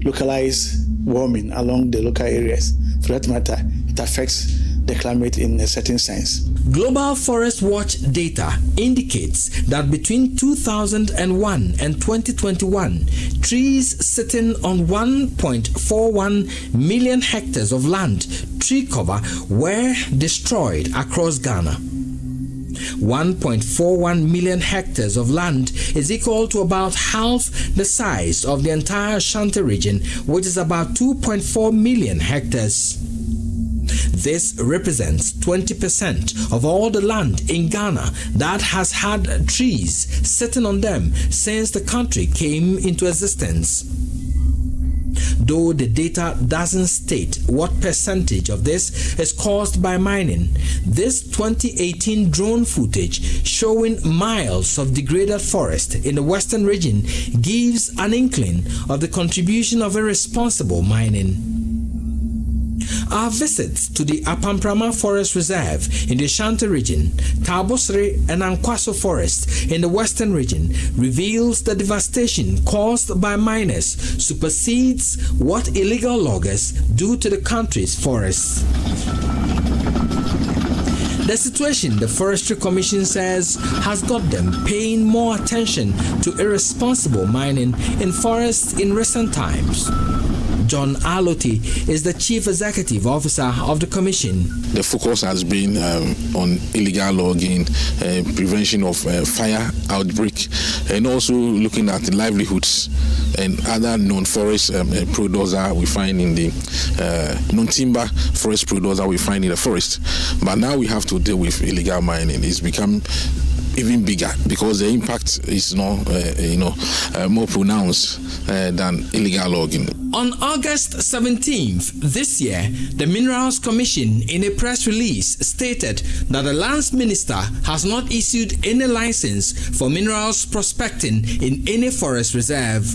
localized warming along the local areas. For that matter, it affects the climate in a certain sense. Global Forest Watch data indicates that between 2001 and 2021, trees sitting on 1.41 million hectares of land, tree cover, were destroyed across Ghana. 1.41 million hectares of land is equal to about half the size of the entire Ashanti region, which is about 2.4 million hectares. This represents 20% of all the land in Ghana that has had trees sitting on them since the country came into existence. Though the data doesn't state what percentage of this is caused by mining, this 2018 drone footage showing miles of degraded forest in the western region gives an inkling of the contribution of irresponsible mining. Our visits to the Apamprama Forest Reserve in the Ashanti region, Tabosre and Ankwaso Forest in the Western region reveals the devastation caused by miners supersedes what illegal loggers do to the country's forests. The situation, the Forestry Commission says, has got them paying more attention to irresponsible mining in forests in recent times. John Aloti is the Chief Executive Officer of the Commission. The focus has been on illegal logging, prevention of fire outbreak, and also looking at livelihoods and other non-forest products that we find in the non-timber forest products that we find in the forest. But now we have to deal with illegal mining. It's become even bigger because the impact is more pronounced than illegal logging. On August 17th this year, the Minerals Commission in a press release stated that the Lands Minister has not issued any license for minerals prospecting in any forest reserve.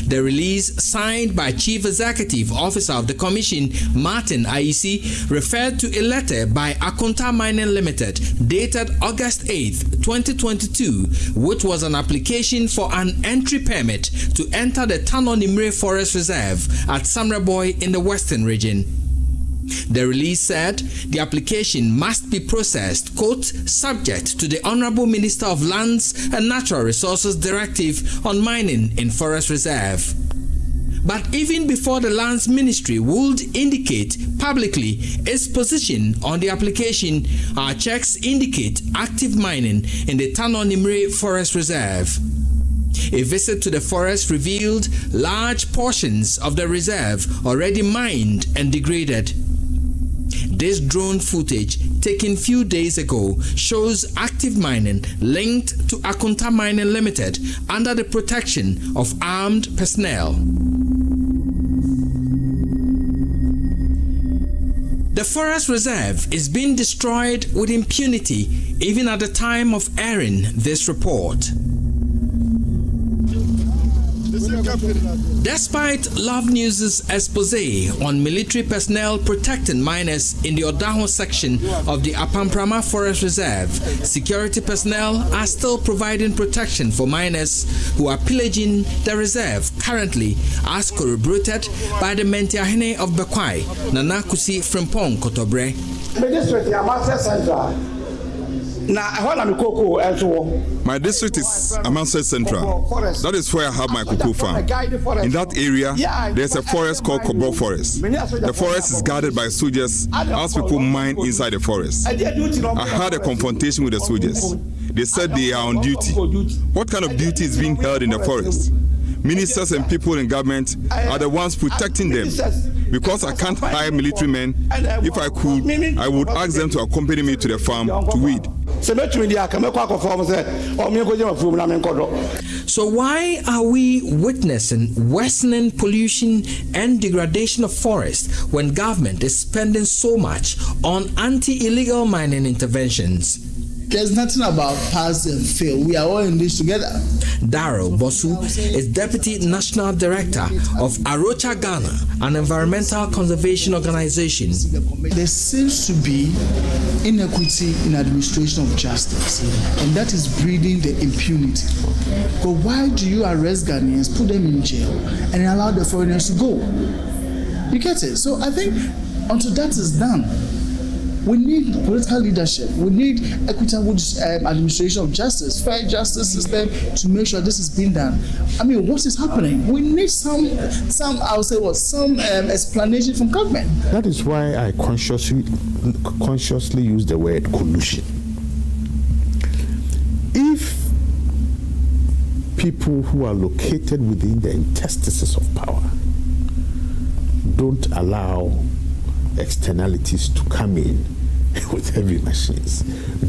The release, signed by Chief Executive Officer of the Commission, Martin Aisi, referred to a letter by Akunta Mining Limited dated August 8, 2022, which was an application for an entry permit to enter the Tanonimre Forest Reserve at Samreboy in the Western region. The release said the application must be processed, quote, subject to the Honorable Minister of Lands and Natural Resources Directive on Mining in Forest Reserve. But even before the Lands Ministry would indicate publicly its position on the application, our checks indicate active mining in the Tanonimre Forest Reserve. A visit to the forest revealed large portions of the reserve already mined and degraded. This drone footage taken few days ago shows active mining linked to Akunta Mining Limited under the protection of armed personnel. The forest reserve is being destroyed with impunity even at the time of airing this report. Despite Love News' expose on military personnel protecting miners in the Odaho section of the Apamprama Forest Reserve, security personnel are still providing protection for miners who are pillaging the reserve currently, as corroborated by the Mentiahene of Bekwai, Nana Kusi Frimpong Kotobre. My district is Amansett Central. That is where I have my cocoa farm. In that area, there's a forest called Kobo Forest. The forest is guarded by soldiers as people mine inside the forest. I had a confrontation with the soldiers. They said they are on duty. What kind of duty is being held in the forest? Ministers and people in government are the ones protecting them. Because I can't hire military men, if I could, I would ask them to accompany me to the farm to weed. So why are we witnessing worsening pollution and degradation of forests when government is spending so much on anti-illegal mining interventions? There's nothing about pass and fail. We are all in this together. Daryl Bosu is Deputy National Director of Arocha Ghana, an environmental conservation organization. There seems to be inequity in administration of justice, and that is breeding the impunity. But why do you arrest Ghanaians, put them in jail, and allow the foreigners to go? You get it? So I think until that is done, we need political leadership. We need equitable administration of justice, fair justice system to make sure this is being done. I mean, what is happening? We need some explanation from government. That is why I consciously use the word collusion. If people who are located within the interstices of power don't allow externalities to come in with heavy machines,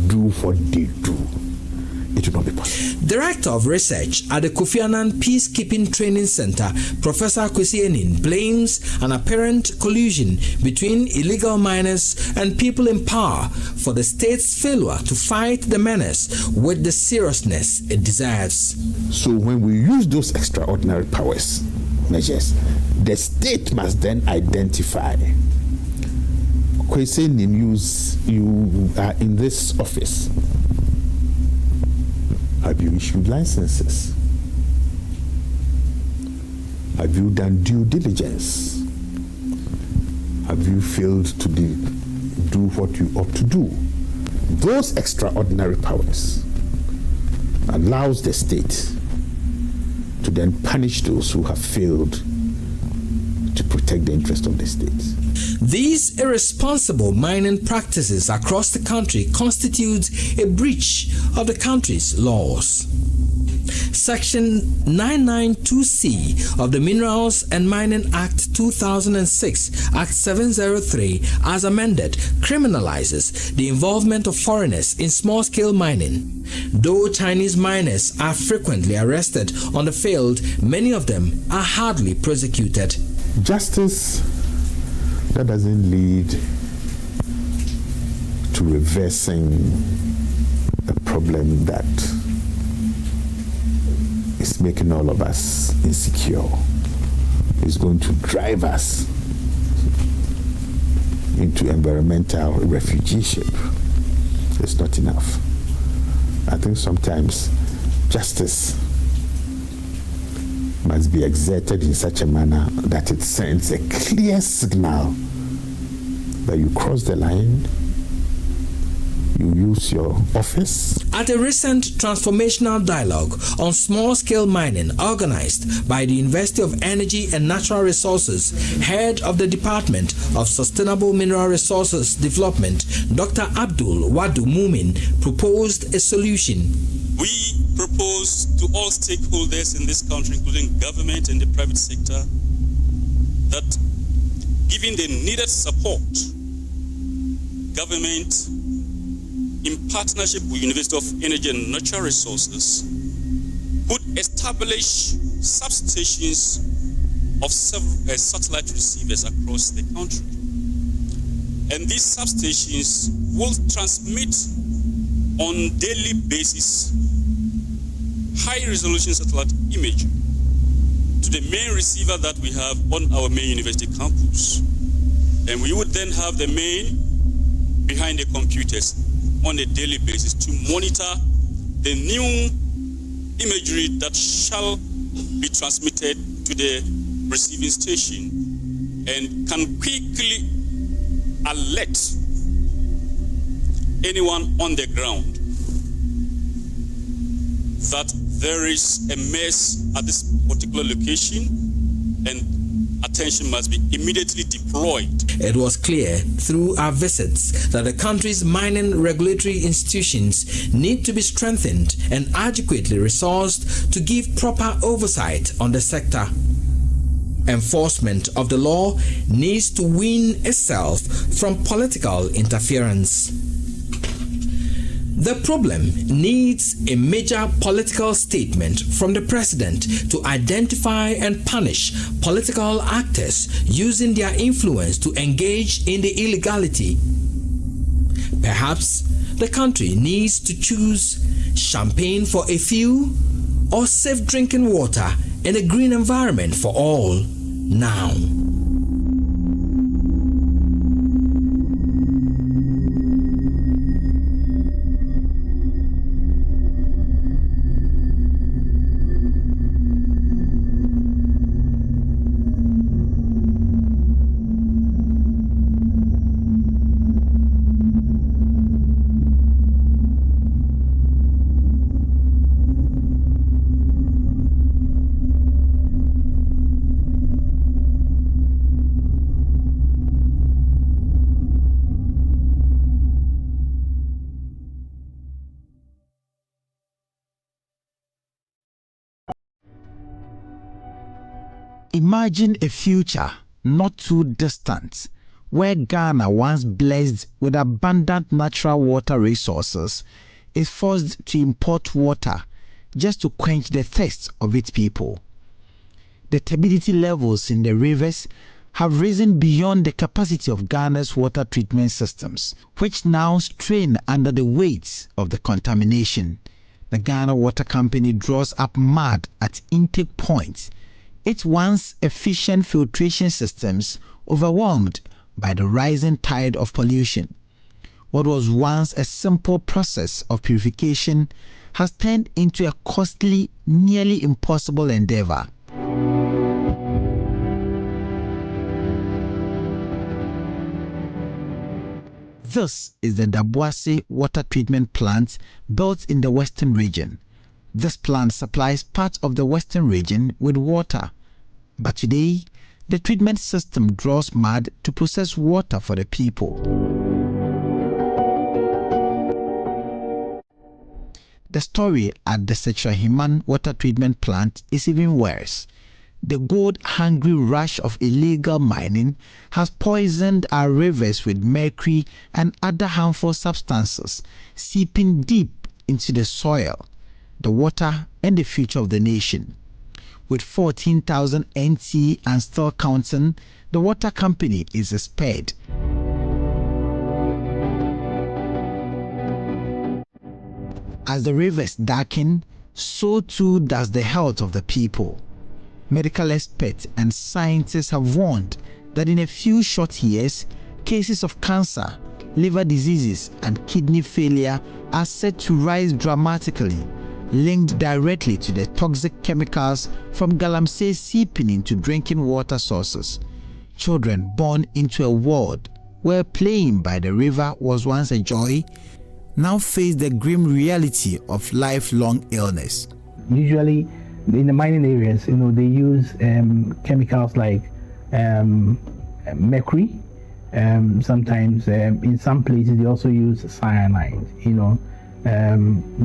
do what they do, it will not be possible. Director of Research at the Kofi Annan Peacekeeping Training Center, Professor Kwesi Enin, blames an apparent collusion between illegal miners and people in power for the state's failure to fight the menace with the seriousness it deserves. So when we use those extraordinary measures, the state must then identify Kharyne News, you are in this office. Have you issued licenses? Have you done due diligence? Have you failed to do what you ought to do? Those extraordinary powers allows the state to then punish those who have failed to protect the interest of the state. These irresponsible mining practices across the country constitute a breach of the country's laws. Section 992C of the Minerals and Mining Act 2006, Act 703, as amended, criminalizes the involvement of foreigners in small-scale mining. Though Chinese miners are frequently arrested on the field, many of them are hardly prosecuted. Justice that doesn't lead to reversing a problem that is making all of us insecure, is going to drive us into environmental refugeeship. It's not enough. I think sometimes justice must be exerted in such a manner that it sends a clear signal that you cross the line, you use your office. At a recent transformational dialogue on small-scale mining organized by the University of Energy and Natural Resources, head of the Department of Sustainable Mineral Resources Development, Dr. Abdul Wadu Mumin, proposed a solution. We propose to all stakeholders in this country, including government and the private sector, that given the needed support, government, in partnership with University of Energy and Natural Resources, could establish substations of several satellite receivers across the country. And these substations will transmit on daily basis high-resolution satellite image to the main receiver that we have on our main university campus. And we would then have the main behind the computers on a daily basis to monitor the new imagery that shall be transmitted to the receiving station and can quickly alert anyone on the ground that there is a mess at this particular location and attention must be immediately deployed. It was clear through our visits that the country's mining regulatory institutions need to be strengthened and adequately resourced to give proper oversight on the sector. Enforcement of the law needs to wean itself from political interference. The problem needs a major political statement from the president to identify and punish political actors using their influence to engage in the illegality. Perhaps the country needs to choose champagne for a few or safe drinking water and a green environment for all now. Imagine a future not too distant where Ghana, once blessed with abundant natural water resources, is forced to import water just to quench the thirst of its people. The turbidity levels in the rivers have risen beyond the capacity of Ghana's water treatment systems, which now strain under the weight of the contamination. The Ghana Water Company draws up mud at intake points, its once efficient filtration systems overwhelmed by the rising tide of pollution. What was once a simple process of purification has turned into a costly, nearly impossible endeavor. This is the Daboase water treatment plant built in the Western region. This plant supplies part of the Western region with water. But today, the treatment system draws mud to process water for the people. The story at the Setrahiman water treatment plant is even worse. The gold-hungry rush of illegal mining has poisoned our rivers with mercury and other harmful substances, seeping deep into the soil, the water, and the future of the nation. With 14,000 NT and still counting, the water company is spared. As the rivers darken, so too does the health of the people. Medical experts and scientists have warned that in a few short years, cases of cancer, liver diseases, and kidney failure are set to rise dramatically, linked directly to the toxic chemicals from galamsey seeping into drinking water sources. Children born into a world where playing by the river was once a joy now face the grim reality of lifelong illness. Usually, in the mining areas, they use chemicals like mercury. Sometimes, in some places, they also use cyanide.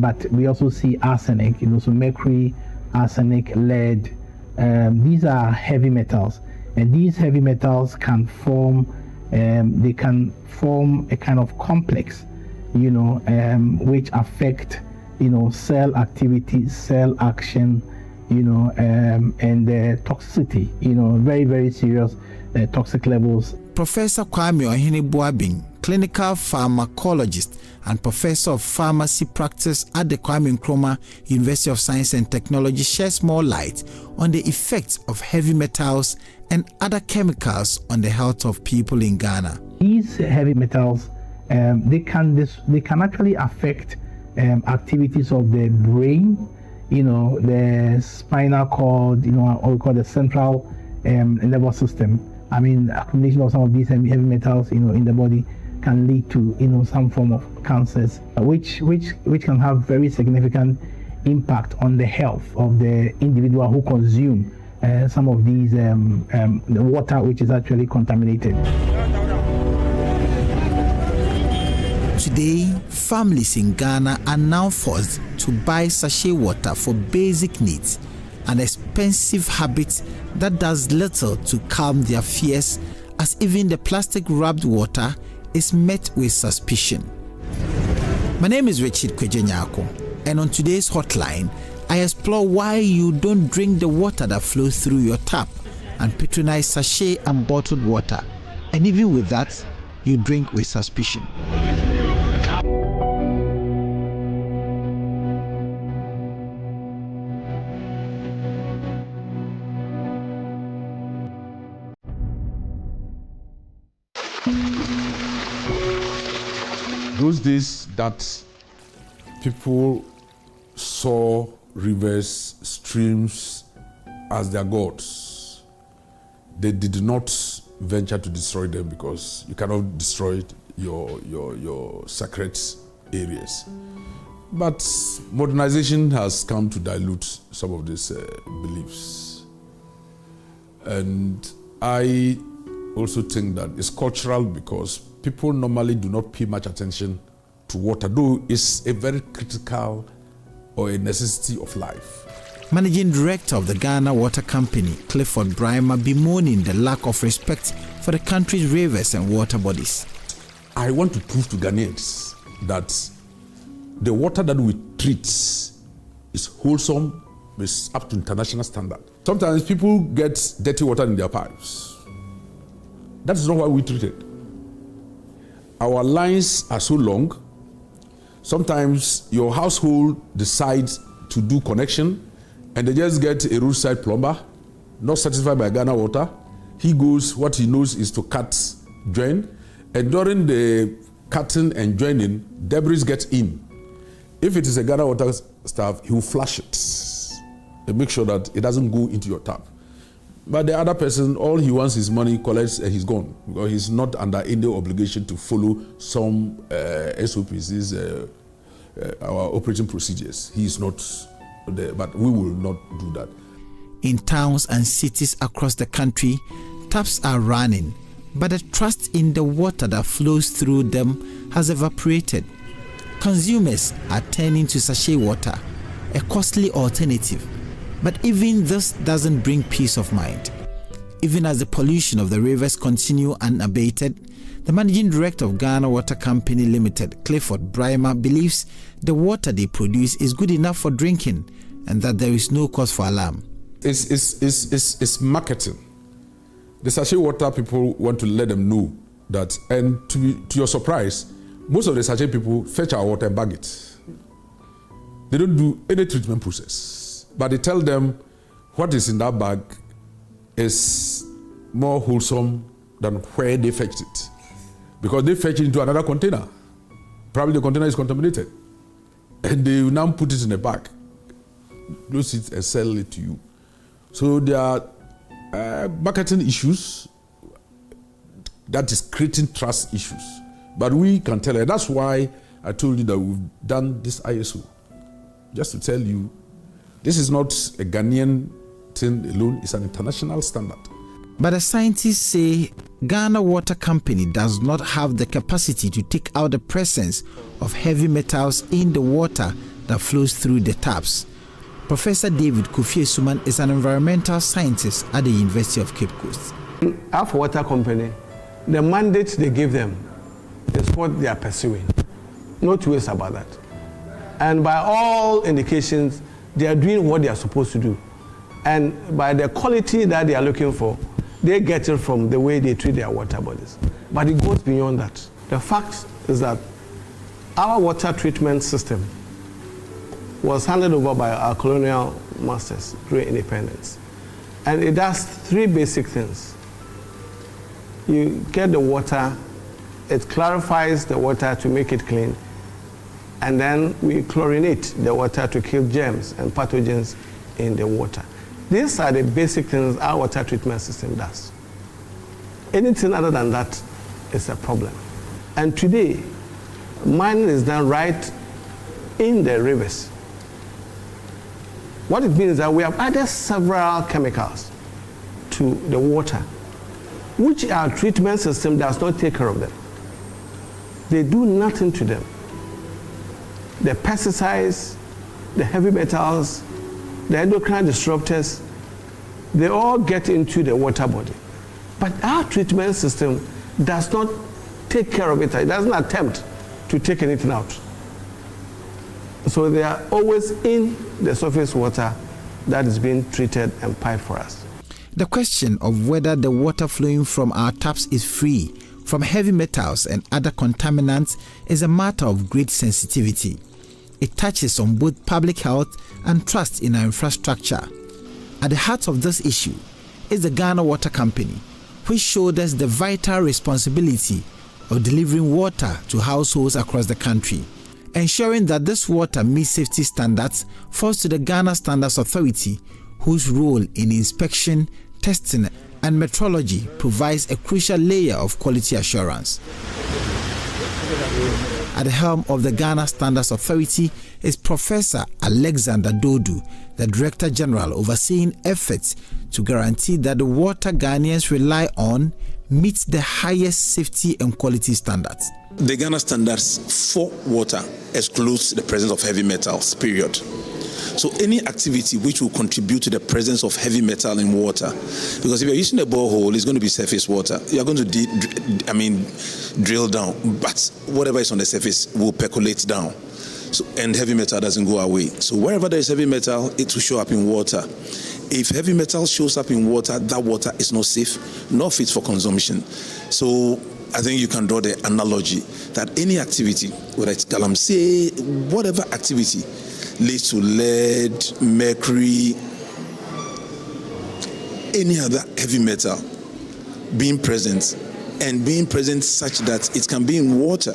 But we also see arsenic. So mercury, arsenic, lead. These are heavy metals, and these heavy metals can form. They can form a kind of complex, which affect, cell activity, cell action. And toxicity, very, very serious toxic levels. Professor Kwame Ohene-Boabing, clinical pharmacologist and professor of pharmacy practice at the Kwame Nkrumah University of Science and Technology, shares more light on the effects of heavy metals and other chemicals on the health of people in Ghana. These heavy metals, they can actually affect activities of the brain, the spinal cord, or we call the central nervous system. Accumulation of some of these heavy metals, in the body can lead to, some form of cancers, which can have very significant impact on the health of the individual who consume some of these the water which is actually contaminated. Today, families in Ghana are now forced to buy sachet water for basic needs, an expensive habit that does little to calm their fears, as even the plastic-wrapped water is met with suspicion. My name is Richard Kwejenyako, and on today's hotline, I explore why you don't drink the water that flows through your tap and patronize sachet and bottled water, and even with that, you drink with suspicion. Those days that people saw rivers, streams as their gods, they did not venture to destroy them because you cannot destroy your sacred areas. But modernization has come to dilute some of these beliefs. And I also think that it's cultural because people normally do not pay much attention to water, though it's a very critical or a necessity of life. Managing Director of the Ghana Water Company, Clifford Brima, bemoaning the lack of respect for the country's rivers and water bodies. I want to prove to Ghanaians that the water that we treat is wholesome, is up to international standard. Sometimes people get dirty water in their pipes. That is not why we treat it. Our lines are so long. Sometimes your household decides to do connection and they just get a roadside plumber, not satisfied by Ghana water. He goes, what he knows is to cut join, and during the cutting and joining, debris gets in. If it is a Ghana Water staff, he will flush it and make sure that it doesn't go into your tap. But the other person, all he wants is money, collects, and he's gone, because he's not under any obligation to follow some SOPs, our operating procedures. He's not there, but we will not do that. In towns and cities across the country, taps are running, but the trust in the water that flows through them has evaporated. Consumers are turning to sachet water, a costly alternative. But even this doesn't bring peace of mind. Even as the pollution of the rivers continue unabated, the managing director of Ghana Water Company Limited, Clifford Brima, believes the water they produce is good enough for drinking and that there is no cause for alarm. It's marketing. The sachet water people want to let them know that, and to your surprise, most of the sachet people fetch our water and bag it. They don't do any treatment process. But they tell them what is in that bag is more wholesome than where they fetched it. Because they fetch it into another container. Probably the container is contaminated. And they will now put it in a bag, close it and sell it to you. So there are marketing issues that is creating trust issues. But we can tell, and that's why I told you that we've done this ISO. Just to tell you, this is not a Ghanaian thing alone, it's an international standard. But the scientists say Ghana Water Company does not have the capacity to take out the presence of heavy metals in the water that flows through the taps. Professor David Kofi is an environmental scientist at the University of Cape Coast. Akufo-Addo Water Company, the mandate they give them is what they are pursuing. No two ways about that. And by all indications, they are doing what they are supposed to do. And by the quality that they are looking for, they get it from the way they treat their water bodies. But it goes beyond that. The fact is that our water treatment system was handed over by our colonial masters during independence. And it does three basic things. You get the water, it clarifies the water to make it clean, and then we chlorinate the water to kill germs and pathogens in the water. These are the basic things our water treatment system does. Anything other than that is a problem. And today, mining is done right in the rivers. What it means is that we have added several chemicals to the water, which our treatment system does not take care of them. They do nothing to them. The pesticides, the heavy metals, the endocrine disruptors, they all get into the water body. But our treatment system does not take care of it. It doesn't attempt to take anything out. So they are always in the surface water that is being treated and piped for us. The question of whether the water flowing from our taps is free from heavy metals and other contaminants is a matter of great sensitivity. It touches on both public health and trust in our infrastructure. At the heart of this issue is the Ghana Water Company, which shoulders the vital responsibility of delivering water to households across the country. Ensuring that this water meets safety standards falls to the Ghana Standards Authority, whose role in inspection, testing, and metrology provides a crucial layer of quality assurance. At the helm of the Ghana Standards Authority is Professor Alexander Dodu, the Director General overseeing efforts to guarantee that the water Ghanaians rely on meets the highest safety and quality standards. The Ghana standards for water excludes the presence of heavy metals, period. So any activity which will contribute to the presence of heavy metal in water, because if you're using a borehole, it's going to be surface water. You're going to drill down, but whatever is on the surface will percolate down. So, and heavy metal doesn't go away. So wherever there is heavy metal, it will show up in water. If heavy metal shows up in water, that water is not safe, nor fit for consumption. So I think you can draw the analogy that any activity, whether it's galamsey, whatever activity, leads to lead, mercury, any other heavy metal being present and being present such that it can be in water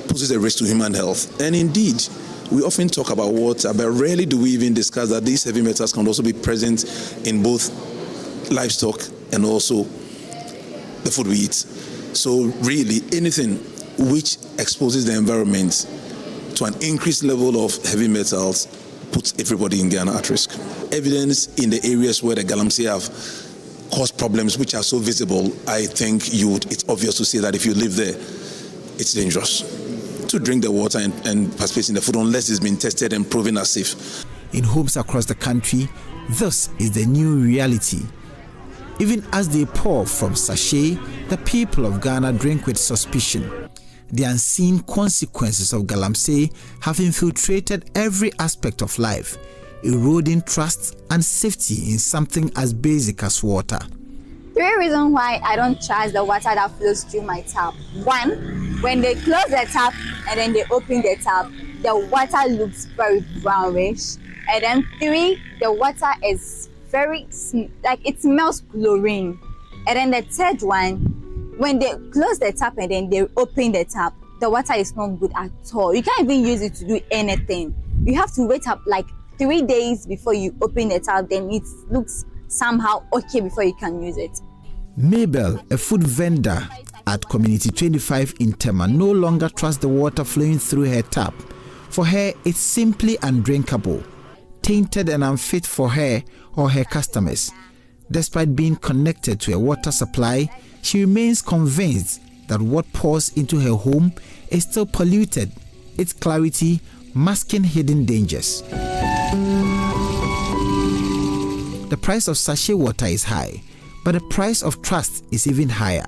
poses a risk to human health. And indeed, we often talk about water, but rarely do we even discuss that these heavy metals can also be present in both livestock and also the food we eat. So really, anything which exposes the environment to an increased level of heavy metals puts everybody in Ghana at risk. Evidence in the areas where the galamsey have caused problems which are so visible, I think it's obvious to say that if you live there, it's dangerous to drink the water and participate in the food unless it's been tested and proven as safe. In homes across the country, this is the new reality. Even as they pour from sachet, the people of Ghana drink with suspicion. The unseen consequences of galamsey have infiltrated every aspect of life, eroding trust and safety in something as basic as water. 3 reasons why I don't trust the water that flows through my tap. 1, when they close the tap and then they open the tap, the water looks very brownish. And then 3, the water is very, like it smells chlorine. And then the third one, when they close the tap and then they open the tap, the water is not good at all. You can't even use it to do anything. You have to wait up like 3 days before you open the tap, then it looks somehow okay before you can use it. Mabel, a food vendor at Community 25 in Tema, no longer trusts the water flowing through her tap. For her, it's simply undrinkable, tainted and unfit for her or her customers. Despite being connected to a water supply, she remains convinced that what pours into her home is still polluted, its clarity masking hidden dangers. The price of sachet water is high, but the price of trust is even higher.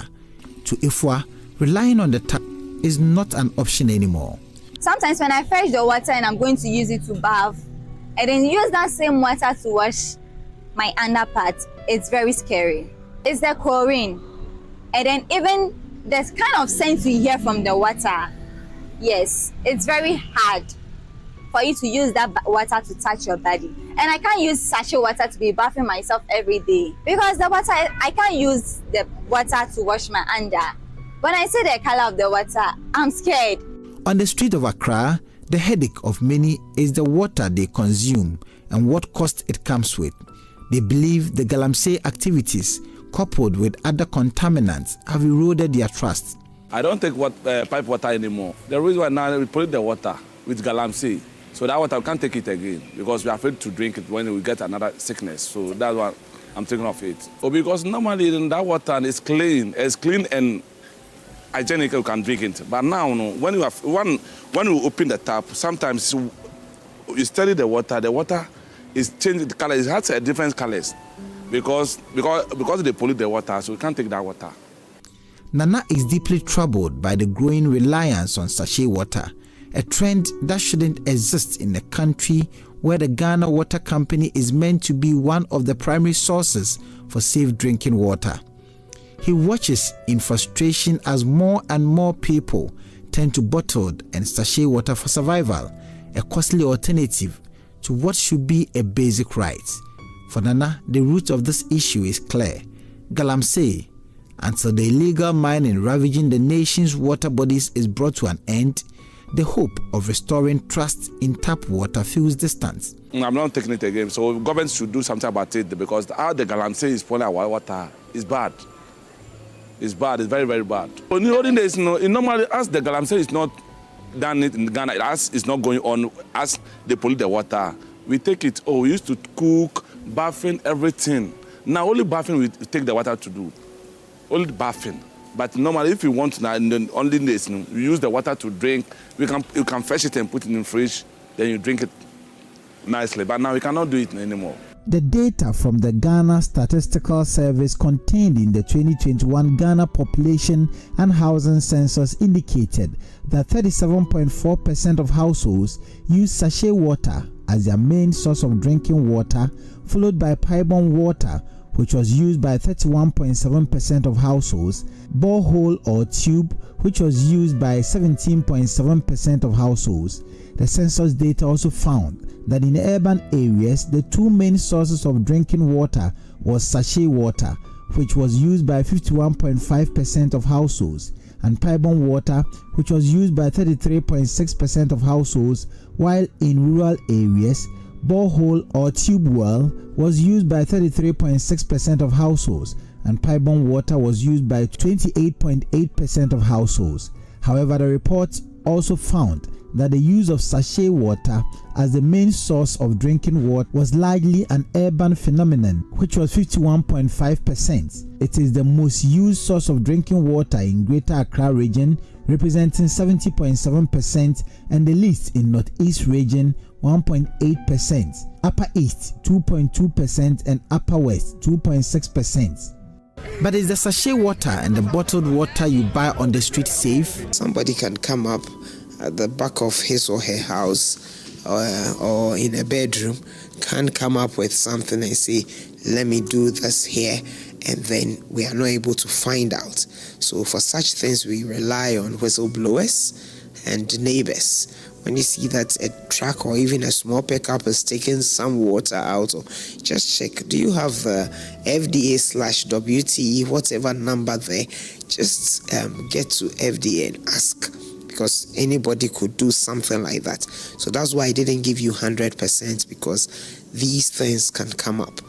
To Ifwa, relying on the tap is not an option anymore. Sometimes when I fetch the water and I'm going to use it to bath, and then use that same water to wash my underpart, it's very scary. It's the chlorine. And then even there's kind of scent you hear from the water. Yes, it's very hard for you to use that water to touch your body. And I can't use sachet water to be bathing myself every day because the water, I can't use the water to wash my under. When I see the color of the water, I'm scared. On the street of Accra, the headache of many is the water they consume and what cost it comes with. They believe the galamsey activities, coupled with other contaminants, have eroded their trust. I don't take pipe water anymore. The reason why now we pollute the water with galamsey, so that water we can't take it again because we are afraid to drink it when we get another sickness. So that's why I'm taking off it. Oh, because normally in that water is clean and hygienic, you can drink it. But now, when you open the tap, sometimes you study the water is changing the color. It has a different colors because they pollute the water, so we can't take that water. Nana is deeply troubled by the growing reliance on sachet water, a trend that shouldn't exist in a country where the Ghana Water Company is meant to be one of the primary sources for safe drinking water. He watches in frustration as more and more people turn to bottled and sachet water for survival, a costly alternative to what should be a basic right. For Nana, the root of this issue is clear. Galamsey, until the illegal mining ravaging the nation's water bodies is brought to an end, the hope of restoring trust in tap water feels distant. I'm not taking it again, so government should do something about it because how the galamsey is pouring our water is bad. It's bad, it's very, very bad. In the olden days, normally as the galamsey is not done it in Ghana, as it's not going on, as they pollute the water, we take it, we used to cook, bathing, everything. Now only bathing we take the water to do. Only bathing. But normally if you want now, in the olden days, you use the water to drink, you can fetch it and put it in the fridge, then you drink it nicely. But now we cannot do it anymore. The data from the Ghana Statistical Service contained in the 2021 Ghana Population and Housing Census indicated that 37.4% of households use sachet water as their main source of drinking water, followed by pipe-borne water, which was used by 31.7% of households, borehole or tube, which was used by 17.7% of households. The census data also found that in urban areas, the two main sources of drinking water was sachet water, which was used by 51.5% of households, and pipe-borne water, which was used by 33.6% of households, while in rural areas, borehole or tube well was used by 33.6% of households, and pipe-borne water was used by 28.8% of households. However, the report also found that the use of sachet water as the main source of drinking water was largely an urban phenomenon, which was 51.5%. It is the most used source of drinking water in Greater Accra region, representing 70.7%, and the least in Northeast region, 1.8%, Upper East 2.2%, and Upper West 2.6%. But is the sachet water and the bottled water you buy on the street safe? Somebody can come up at the back of his or her house or in a bedroom, can come up with something and say, let me do this here, and then we are not able to find out. So for such things, we rely on whistleblowers and neighbors. When you see that a truck or even a small pickup is taking some water out, or just check, do you have the FDA/WTE, whatever number there? Just get to FDA and ask, because anybody could do something like that. So that's why I didn't give you 100%, because these things can come up.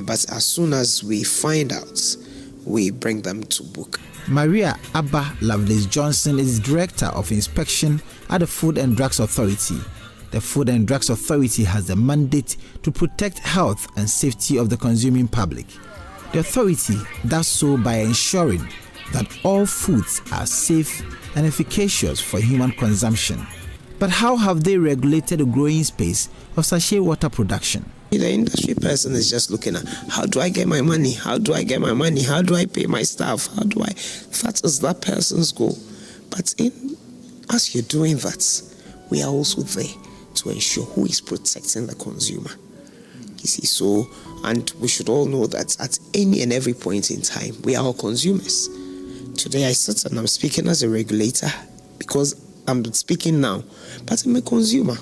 But as soon as we find out, we bring them to book. Maria Abba Lovelace Johnson is Director of Inspection at the Food and Drugs Authority. The Food and Drugs Authority has the mandate to protect health and safety of the consuming public. The authority does so by ensuring that all foods are safe and efficacious for human consumption. But how have they regulated the growing space of sachet water production? The industry person is just looking at, how do I get my money? How do I get my money? How do I pay my staff? That is that person's goal. But as you're doing that, we are also there to ensure who is protecting the consumer. You see, so, and we should all know that at any and every point in time, we are all consumers. Today I sit and I'm speaking as a regulator because I'm speaking now, but I'm a consumer.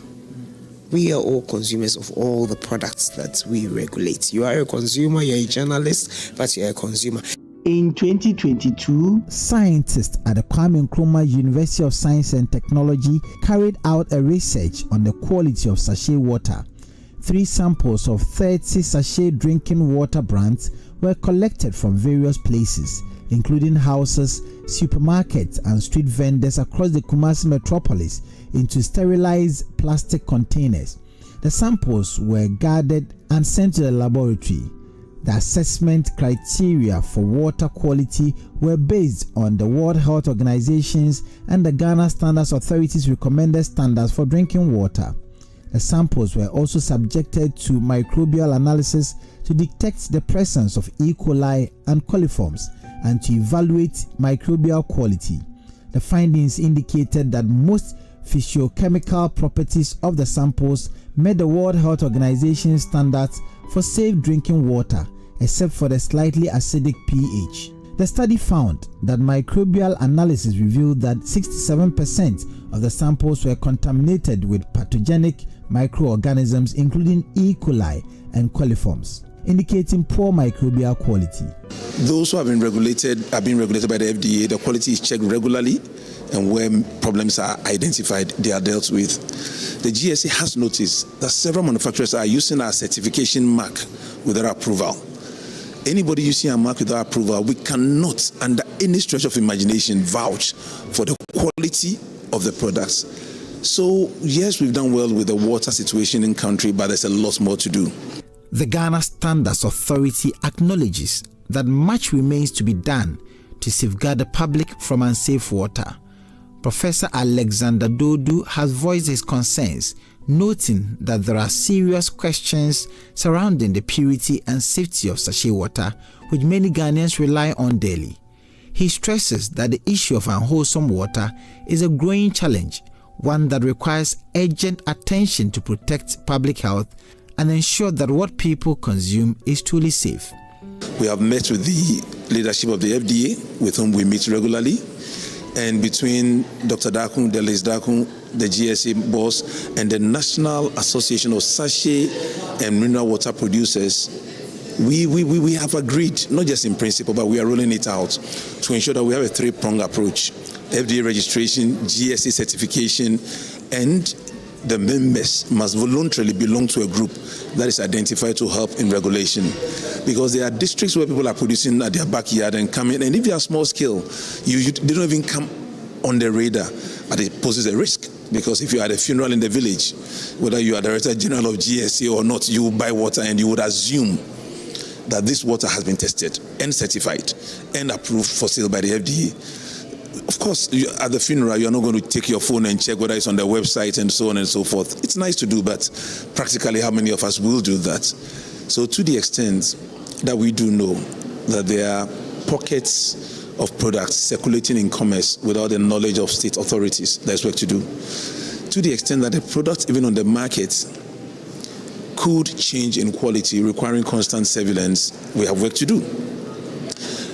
We are all consumers of all the products that we regulate. You are a consumer, you're a journalist, but you're a consumer. In 2022, scientists at the Kwame Nkrumah University of Science and Technology carried out a research on the quality of sachet water. 3 samples of 30 sachet drinking water brands were collected from various places, including houses, supermarkets, and street vendors across the Kumasi metropolis, into sterilized plastic containers. The samples were gathered and sent to the laboratory. The assessment criteria for water quality were based on the World Health Organization's and the Ghana Standards Authority's recommended standards for drinking water. The samples were also subjected to microbial analysis to detect the presence of E. coli and coliforms and to evaluate microbial quality. The findings indicated that most physiochemical properties of the samples met the World Health Organization standards for safe drinking water, except for the slightly acidic pH. The study found that microbial analysis revealed that 67% of the samples were contaminated with pathogenic microorganisms, including E. coli and coliforms, indicating poor microbial quality. Those who have been regulated by the FDA. The quality is checked regularly, and where problems are identified, they are dealt with. The GSA has noticed that several manufacturers are using our certification mark without approval. Anybody using our mark without approval, we cannot, under any stretch of imagination, vouch for the quality of the products. So, yes, we've done well with the water situation in country, but there's a lot more to do. The Ghana Standards Authority acknowledges that much remains to be done to safeguard the public from unsafe water. Professor Alexander Dodu has voiced his concerns, noting that there are serious questions surrounding the purity and safety of sachet water, which many Ghanaians rely on daily. He stresses that the issue of unwholesome water is a growing challenge, one that requires urgent attention to protect public health and ensure that what people consume is truly safe. We have met with the leadership of the FDA, with whom we meet regularly, and between Dr. Dakun, Delis Dakun, the GSA boss, and the National Association of Sachet and Mineral Water Producers, we have agreed, not just in principle, but we are rolling it out to ensure that we have a three-pronged approach: FDA registration, GSA certification, and the members must voluntarily belong to a group that is identified to help in regulation. Because there are districts where people are producing at their backyard and coming, and if you are small scale, they don't even come on the radar, but it poses a risk. Because if you are at a funeral in the village, whether you are Director General of GSA or not, you will buy water and you would assume that this water has been tested and certified and approved for sale by the FDA. Of course, at the funeral, you are not going to take your phone and check whether it's on the website and so on and so forth. It's nice to do, but practically how many of us will do that? So to the extent that we do know that there are pockets of products circulating in commerce without the knowledge of state authorities, there's work to do. To the extent that the products even on the market could change in quality, requiring constant surveillance, we have work to do.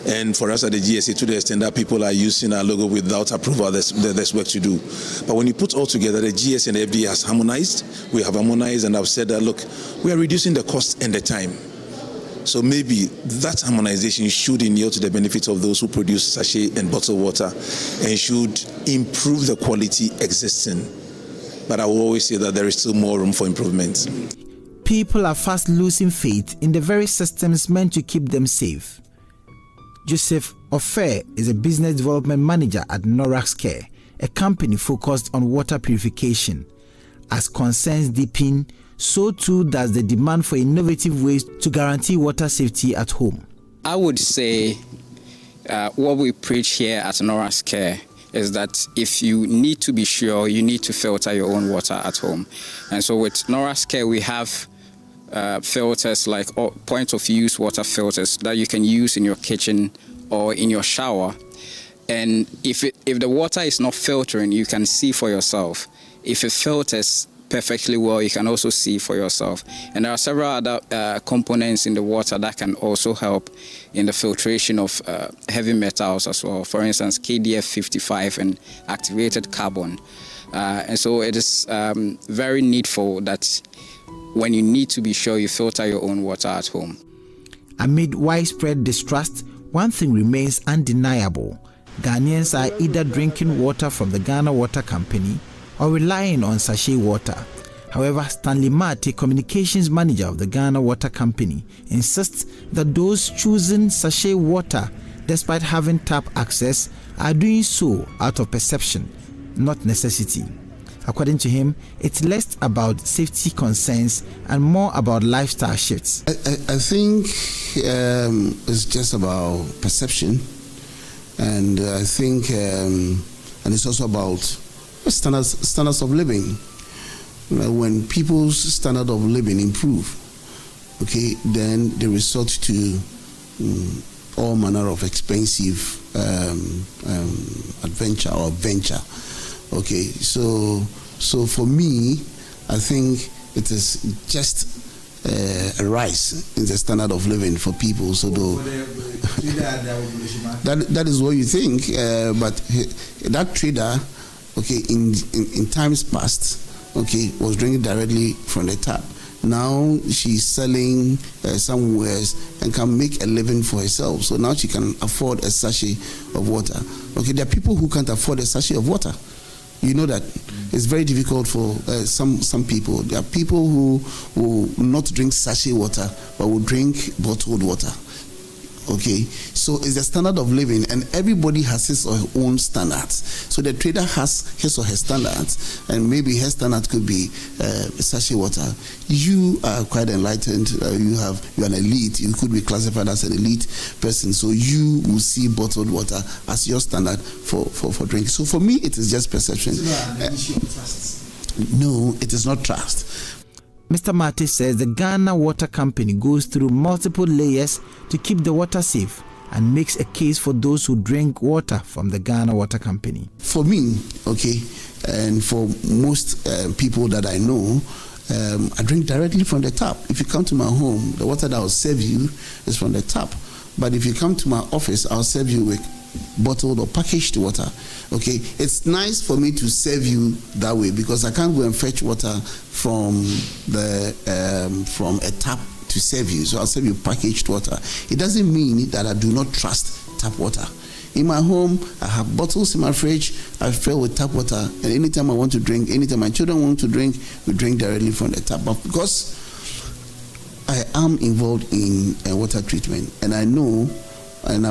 And for us at the GSA, to the extent that people are using our logo without approval, there's work to do. But when you put all together, the GSA and the FDA has harmonized. We have harmonized, and I've said that, look, we are reducing the cost and the time. So maybe that harmonization should inure to the benefit of those who produce sachet and bottled water and should improve the quality existing. But I will always say that there is still more room for improvement. People are fast losing faith in the very systems meant to keep them safe. Joseph Ofer is a business development manager at Norax Care, a company focused on water purification. As concerns deepen, so too does the demand for innovative ways to guarantee water safety at home. I would say what we preach here at Norax Care is that if you need to be sure, you need to filter your own water at home. And so with Norax Care, we have filters like point-of-use water filters that you can use in your kitchen or in your shower. And if the water is not filtering, you can see for yourself. If it filters perfectly well, you can also see for yourself. And there are several other components in the water that can also help in the filtration of heavy metals as well. For instance, KDF55 and activated carbon. And so it is very needful that when you need to be sure, you filter your own water at home. Amid widespread distrust, one thing remains undeniable. Ghanaians are either drinking water from the Ghana Water Company or relying on sachet water. However, Stanley Mate, communications manager of the Ghana Water Company, insists that those choosing sachet water, despite having tap access, are doing so out of perception, not necessity. According to him, it's less about safety concerns and more about lifestyle shifts. I think it's just about perception, and I think and it's also about standards of living. When people's standard of living improve, okay, then they resort to all manner of expensive adventure or venture. Okay, so for me, I think it is just a rise in the standard of living for people. So that is what you think, but that trader, okay, in times past, okay, was drinking directly from the tap. Now she's selling somewhere and can make a living for herself. So now she can afford a sachet of water. Okay, there are people who can't afford a sachet of water. You know that it's very difficult for some people. There are people who will not drink sachet water, but will drink bottled water. Okay, so it's the standard of living, and everybody has his or her own standards. So the trader has his or her standards, and maybe her standard could be sachet water. You are quite enlightened. You are an elite. You could be classified as an elite person. So you will see bottled water as your standard for drinking. So for me, it is just perception. No, it is not trust. Mr. Mate says the Ghana Water Company goes through multiple layers to keep the water safe and makes a case for those who drink water from the Ghana Water Company. For me, okay, and for most people that I know, I drink directly from the tap. If you come to my home, the water that I'll serve you is from the tap. But if you come to my office, I'll serve you with bottled or packaged water. Okay, it's nice for me to serve you that way because I can't go and fetch water from a tap to to serve you, so I'll serve you packaged water. It doesn't mean that I do not trust tap water. In my home, I have bottles in my fridge. I fill with tap water, and anytime I want to drink, anytime my children want to drink, we drink directly from the tap. But because I am involved in water treatment, and I know, and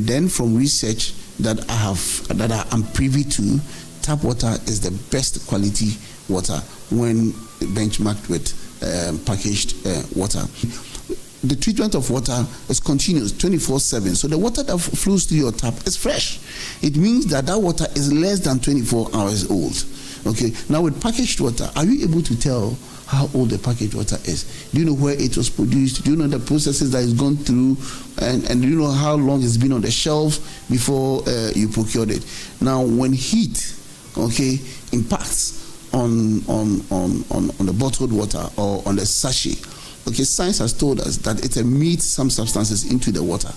then from research that I am privy to, tap water is the best quality water when benchmarked with packaged water. The treatment of water is continuous, 24/7. So the water that flows through your tap is fresh. It means that water is less than 24 hours old. Okay. Now with packaged water, are you able to tell how old the packaged water is? Do you know where it was produced? Do you know the processes that it's gone through? And do you know how long it's been on the shelf before you procured it? Now, when heat, okay, impacts on the bottled water or on the sachet, okay, science has told us that it emits some substances into the water.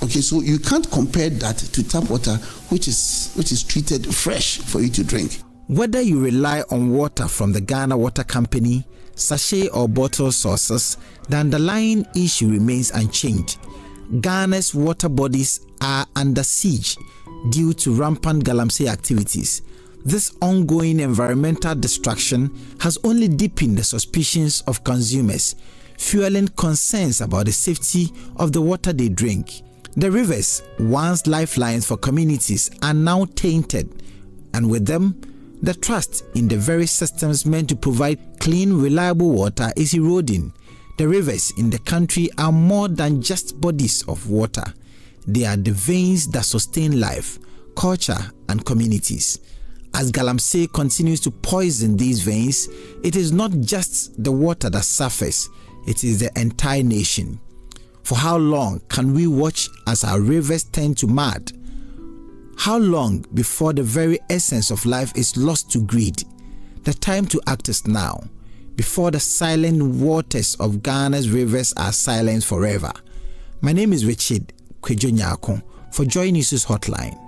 Okay, so you can't compare that to tap water, which is treated fresh for you to drink. Whether you rely on water from the Ghana Water Company, sachet or bottle sources, the underlying issue remains unchanged. Ghana's water bodies are under siege due to rampant galamsey activities. This ongoing environmental destruction has only deepened the suspicions of consumers, fueling concerns about the safety of the water they drink. The rivers, once lifelines for communities, are now tainted, and with them, the trust in the very systems meant to provide clean, reliable water is eroding. The rivers in the country are more than just bodies of water. They are the veins that sustain life, culture, and communities. As galamsey continues to poison these veins, it is not just the water that suffers, it is the entire nation. For how long can we watch as our rivers turn to mud? How long before the very essence of life is lost to greed? The time to act is now, before the silent waters of Ghana's rivers are silenced forever. My name is Richard Kwejo for JoyNews Hotline.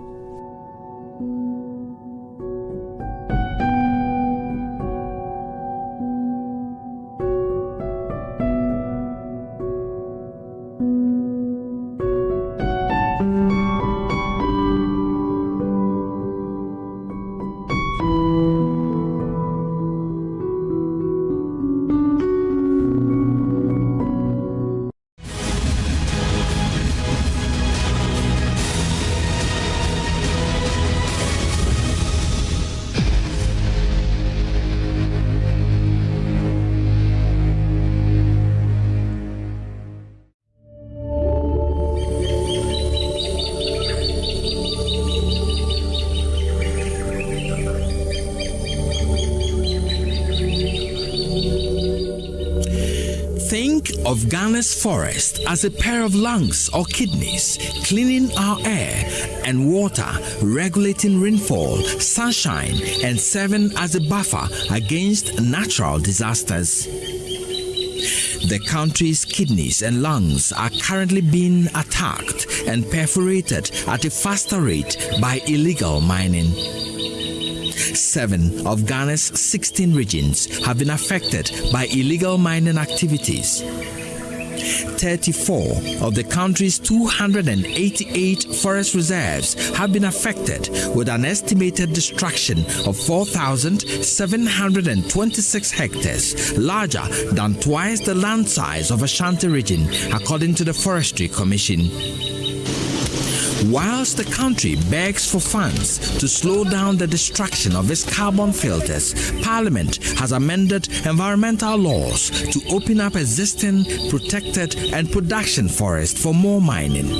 Think of Ghana's forest as a pair of lungs or kidneys, cleaning our air and water, regulating rainfall, sunshine, and serving as a buffer against natural disasters. The country's kidneys and lungs are currently being attacked and perforated at a faster rate by illegal mining. 7 of Ghana's 16 regions have been affected by illegal mining activities. 34 of the country's 288 forest reserves have been affected, with an estimated destruction of 4,726 hectares, larger than twice the land size of Ashanti region, according to the Forestry Commission. Whilst the country begs for funds to slow down the destruction of its carbon filters, Parliament has amended environmental laws to open up existing protected and production forests for more mining.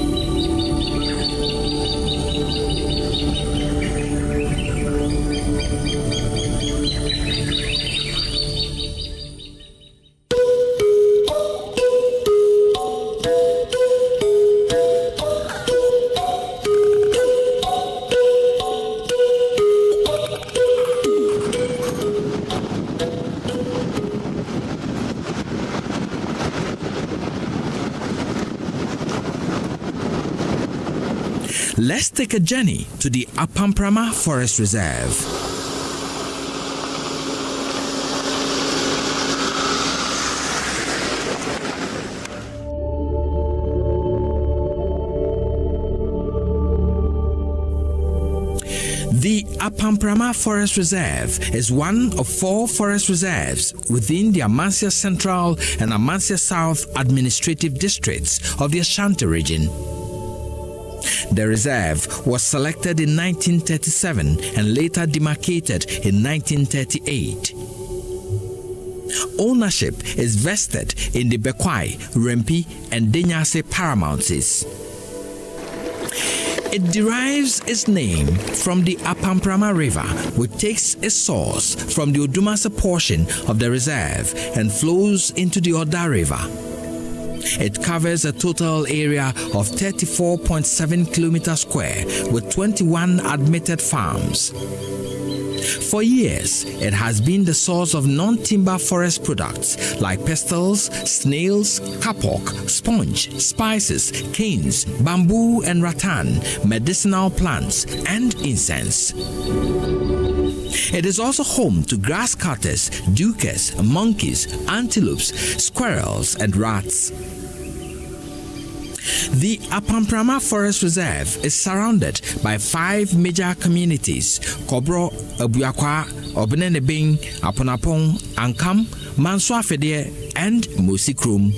Let's take a journey to the Apamprama Forest Reserve. Apamprama Forest Reserve is one of 4 forest reserves within the Amansia Central and Amansia South administrative districts of the Ashanti region. The reserve was selected in 1937 and later demarcated in 1938. Ownership is vested in the Bekwai, Rempi, and Denyase paramounties. It derives its name from the Apamprama River, which takes its source from the Odumase portion of the reserve and flows into the Oda River. It covers a total area of 34.7 kilometers square with 21 admitted farms. For years, it has been the source of non-timber forest products like pestles, snails, kapok, sponge, spices, canes, bamboo and rattan, medicinal plants, and incense. It is also home to grass cutters, duikers, monkeys, antelopes, squirrels, and rats. The Apamprama Forest Reserve is surrounded by 5 major communities: Kobro, Abuakwa, Obenenebing, Aponapong, Ankam, Mansoafede, and Musikrum.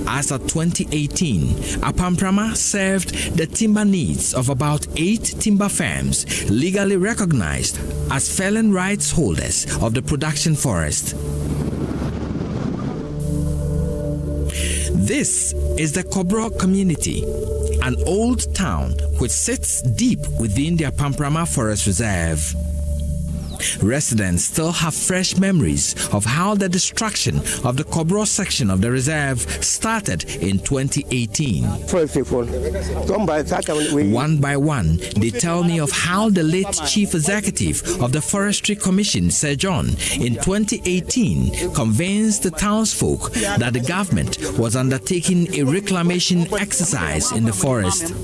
As of 2018, Apamprama served the timber needs of about 8 timber firms legally recognized as felon rights holders of the production forest. This is the Kobro community, an old town which sits deep within the Apamprama Forest Reserve. Residents still have fresh memories of how the destruction of the Kobro section of the reserve started in 2018. One by one, they tell me of how the late Chief Executive of the Forestry Commission, Sir John, in 2018 convinced the townsfolk that the government was undertaking a reclamation exercise in the forest.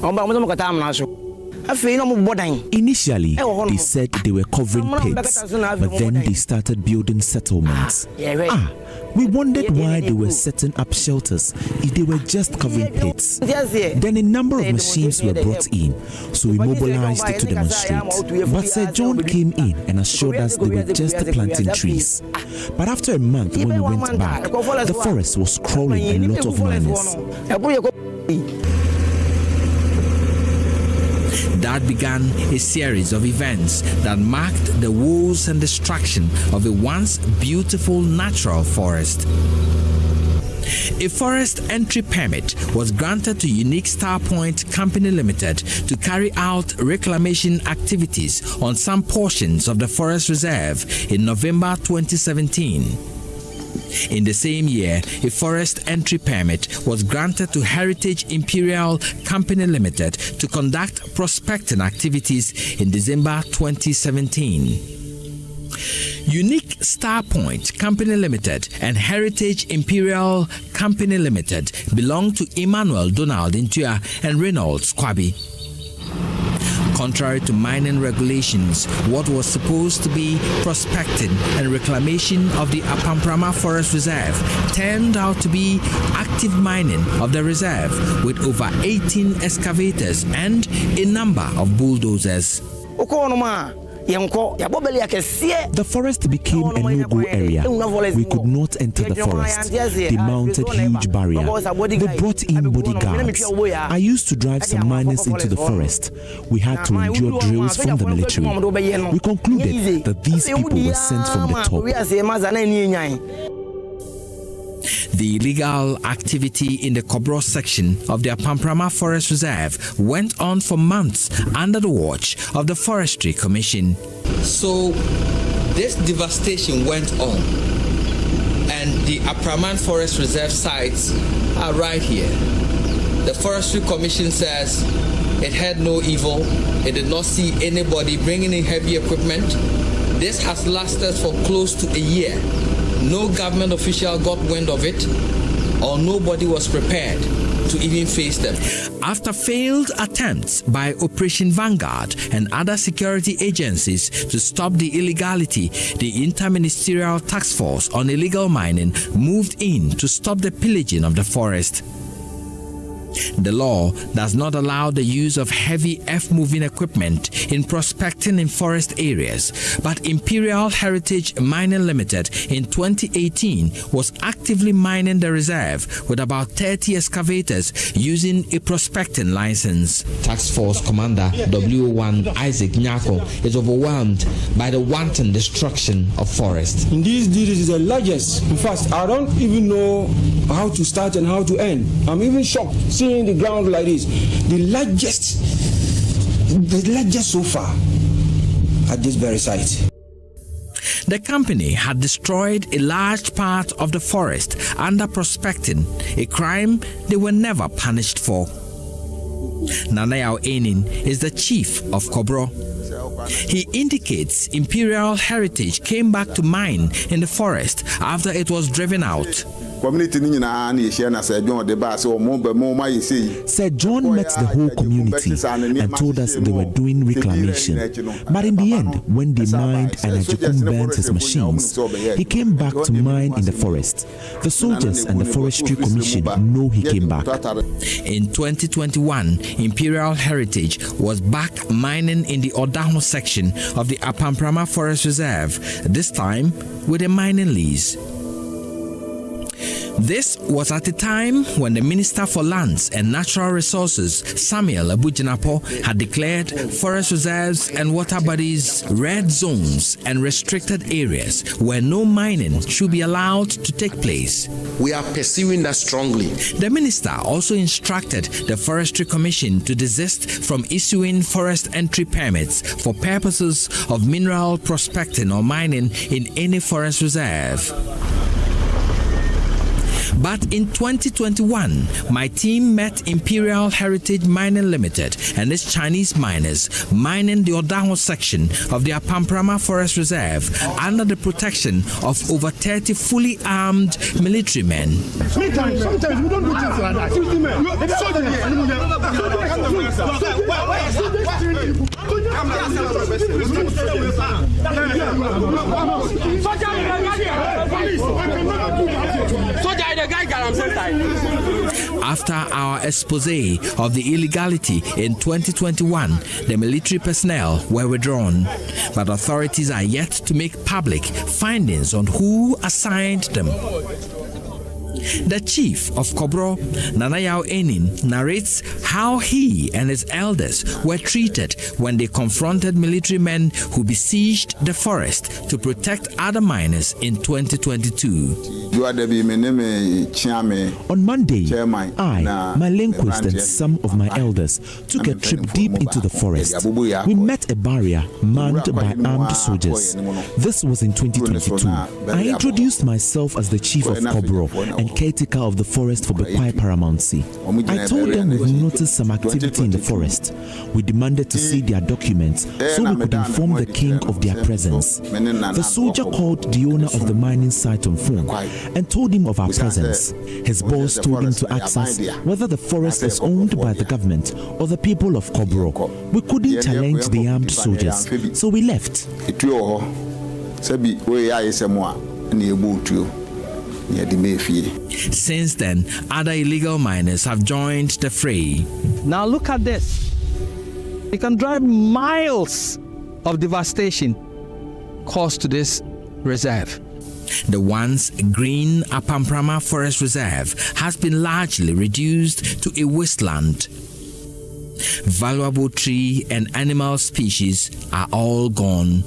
Initially, they said they were covering pits, but then they started building settlements. We wondered why they were setting up shelters if they were just covering pits. Then a number of machines were brought in, so we mobilized to demonstrate. But Sir John came in and assured us they were just planting trees. But after a month when we went back, the forest was crawling a lot of miners. That began a series of events that marked the woes and destruction of a once beautiful natural forest. A forest entry permit was granted to Unique Star Point Company Limited to carry out reclamation activities on some portions of the forest reserve in November 2017. In the same year, a forest entry permit was granted to Heritage Imperial Company Limited to conduct prospecting activities in December 2017. Unique Star Point Company Limited and Heritage Imperial Company Limited belong to Emmanuel Donald Intua and Reynolds Kwabi. Contrary to mining regulations, what was supposed to be prospecting and reclamation of the Apamprama Forest Reserve turned out to be active mining of the reserve with over 18 excavators and a number of bulldozers. The forest became a no-go area. We could not enter the forest. They mounted huge barriers. They brought in bodyguards. I used to drive some miners into the forest. We had to endure drills from the military. We concluded that these people were sent from the top. The illegal activity in the Kobro section of the Apamprama Forest Reserve went on for months under the watch of the Forestry Commission. So this devastation went on, and the Apamprama Forest Reserve sites are right here. The Forestry Commission says it had no evil, it did not see anybody bringing in heavy equipment. This has lasted for close to a year. No government official got wind of it, or nobody was prepared to even face them. After failed attempts by Operation Vanguard and other security agencies to stop the illegality, the Interministerial Task Force on Illegal Mining moved in to stop the pillaging of the forest. The law does not allow the use of heavy earth-moving equipment in prospecting in forest areas, but Imperial Heritage Mining Limited in 2018 was actively mining the reserve with about 30 excavators using a prospecting license. Task Force Commander W1 Isaac Nyako is overwhelmed by the wanton destruction of forests. Indeed, this is the largest. In fact, I don't even know how to start and how to end. I'm even shocked seeing the ground like this. The largest so far at this very site. The company had destroyed a large part of the forest under prospecting, a crime they were never punished for. Nanayao Enin is the chief of Kobro. He indicates Imperial Heritage came back to mine in the forest after it was driven out. Sir John met the whole community and told us they were doing reclamation. But in the end, when they mined and Ajukum burnt his machines, he came back to mine in the forest. The soldiers and the Forestry Commission know he came back. In 2021, Imperial Heritage was back mining in the Odaho section of the Apamprama Forest Reserve, this time with a mining lease. This was at a time when the Minister for Lands and Natural Resources, Samuel Abujinapo, had declared forest reserves and water bodies red zones and restricted areas where no mining should be allowed to take place. We are pursuing that strongly. The minister also instructed the Forestry Commission to desist from issuing forest entry permits for purposes of mineral prospecting or mining in any forest reserve. But in 2021, my team met Imperial Heritage Mining Limited and its Chinese miners mining the Odaho section of the Apamprama Forest Reserve under the protection of over 30 fully armed military men. Sometimes we don't do things like that. After our expose of the illegality in 2021, the military personnel were withdrawn, but authorities are yet to make public findings on who assigned them. The chief of Kobro, Nanayao Enin, narrates how he and his elders were treated when they confronted military men who besieged the forest to protect other miners in 2022. On Monday, I, my linguist, and some of my elders took a trip deep into the forest. We met a barrier manned by armed soldiers. This was in 2022. I introduced myself as the chief of Kobro and caretaker of the forest for Bekwai Paramountcy. I told them we've noticed some activity in the forest. We demanded to see their documents so we could inform the king of their presence. The soldier called the owner of the mining site on phone and told him of our presence. His boss told him to ask us whether the forest is owned by the government or the people of Kobro. We couldn't challenge the armed soldiers, so we left. Since then, other illegal miners have joined the fray. Now look at this. You can drive miles of devastation caused to this reserve. The once green Apamprama Forest Reserve has been largely reduced to a wasteland. Valuable tree and animal species are all gone.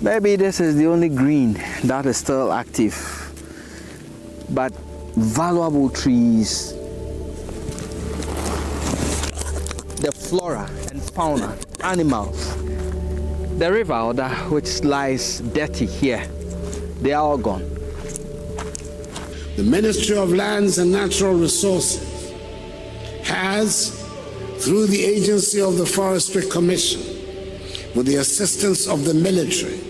Maybe this is the only green that is still active. But valuable trees, the flora and fauna, animals, the river which lies dirty here, they are all gone. The Ministry of Lands and Natural Resources has, through the agency of the Forestry Commission, with the assistance of the military,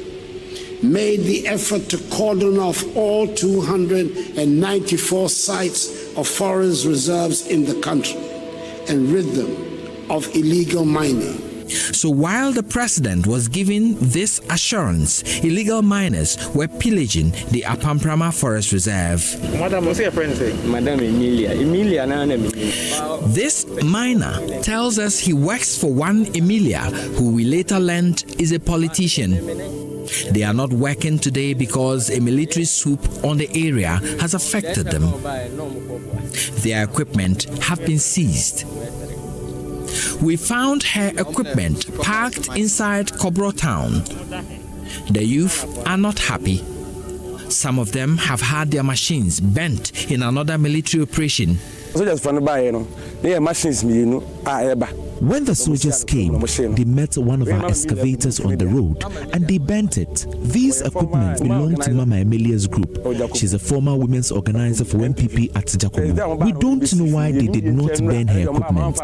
made the effort to cordon off all 294 sites of forest reserves in the country and rid them of illegal mining. So while the president was giving this assurance, illegal miners were pillaging the Apamprama Forest Reserve. Madam Emilia. This miner tells us he works for one Emilia, who we later learned is a politician. They are not working today because a military swoop on the area has affected them. Their equipment have been seized. We found her equipment parked inside Kobro town. The youth are not happy. Some of them have had their machines bent in another military operation. When the soldiers came, they met one of our excavators on the road and they bent it. These equipment belong to Mama Emilia's group. She's a former women's organizer for MPP at Jacobo. We don't know why they did not bend her equipment.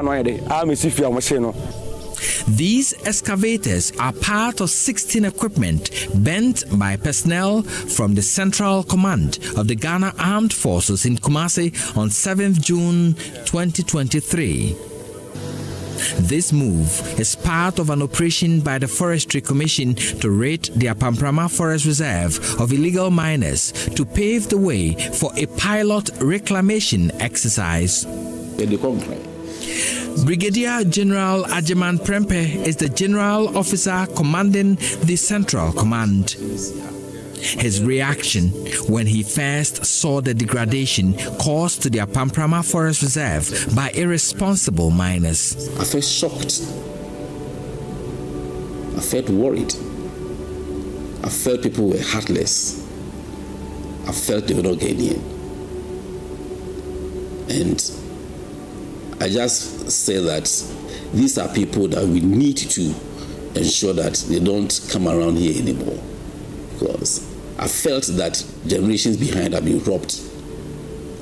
These excavators are part of 16 equipment bent by personnel from the Central Command of the Ghana Armed Forces in Kumasi on 7th June 2023. This move is part of an operation by the Forestry Commission to rid the Apamprama Forest Reserve of illegal miners to pave the way for a pilot reclamation exercise. Brigadier General Ajeman Prempe is the General Officer commanding the Central Command. His reaction when he first saw the degradation caused to the Apamprama Forest Reserve by irresponsible miners. I felt shocked. I felt worried. I felt people were heartless. I felt they were not Ghanaian. And I just say that these are people that we need to ensure that they don't come around here anymore. Because I felt that generations behind have been robbed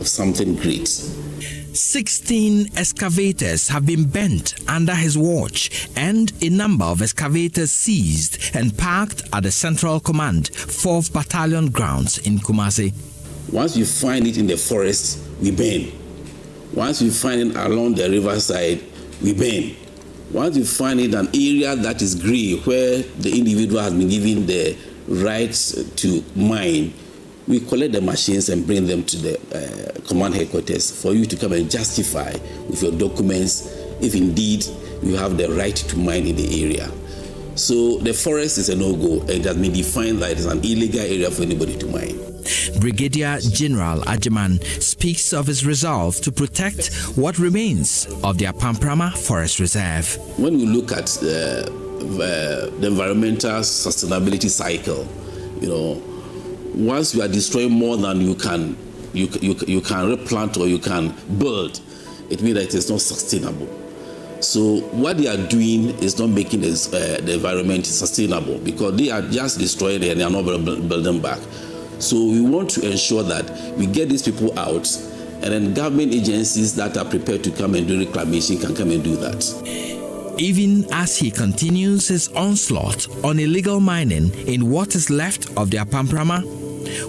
of something great. 16 excavators have been bent under his watch and a number of excavators seized and parked at the Central Command 4th Battalion grounds in Kumasi. Once you find it in the forest, we burn. Once you find it along the riverside, we burn. Once you find it an area that is grey, where the individual has been given the rights to mine, we collect the machines and bring them to the command headquarters for you to come and justify with your documents if indeed you have the right to mine in the area. So the forest is a no-go, and it has been defined that it is an illegal area for anybody to mine. Brigadier General Ajeman speaks of his resolve to protect what remains of the Apamprama Forest Reserve. When we look at the environmental sustainability cycle, once you are destroying more than you can replant or you can build, it means that it is not sustainable. So what they are doing is not making the environment sustainable, because they are just destroying it and they are not building back. So we want to ensure that we get these people out, and then government agencies that are prepared to come and do reclamation can come and do that. Even as he continues his onslaught on illegal mining in what is left of the Apamprama,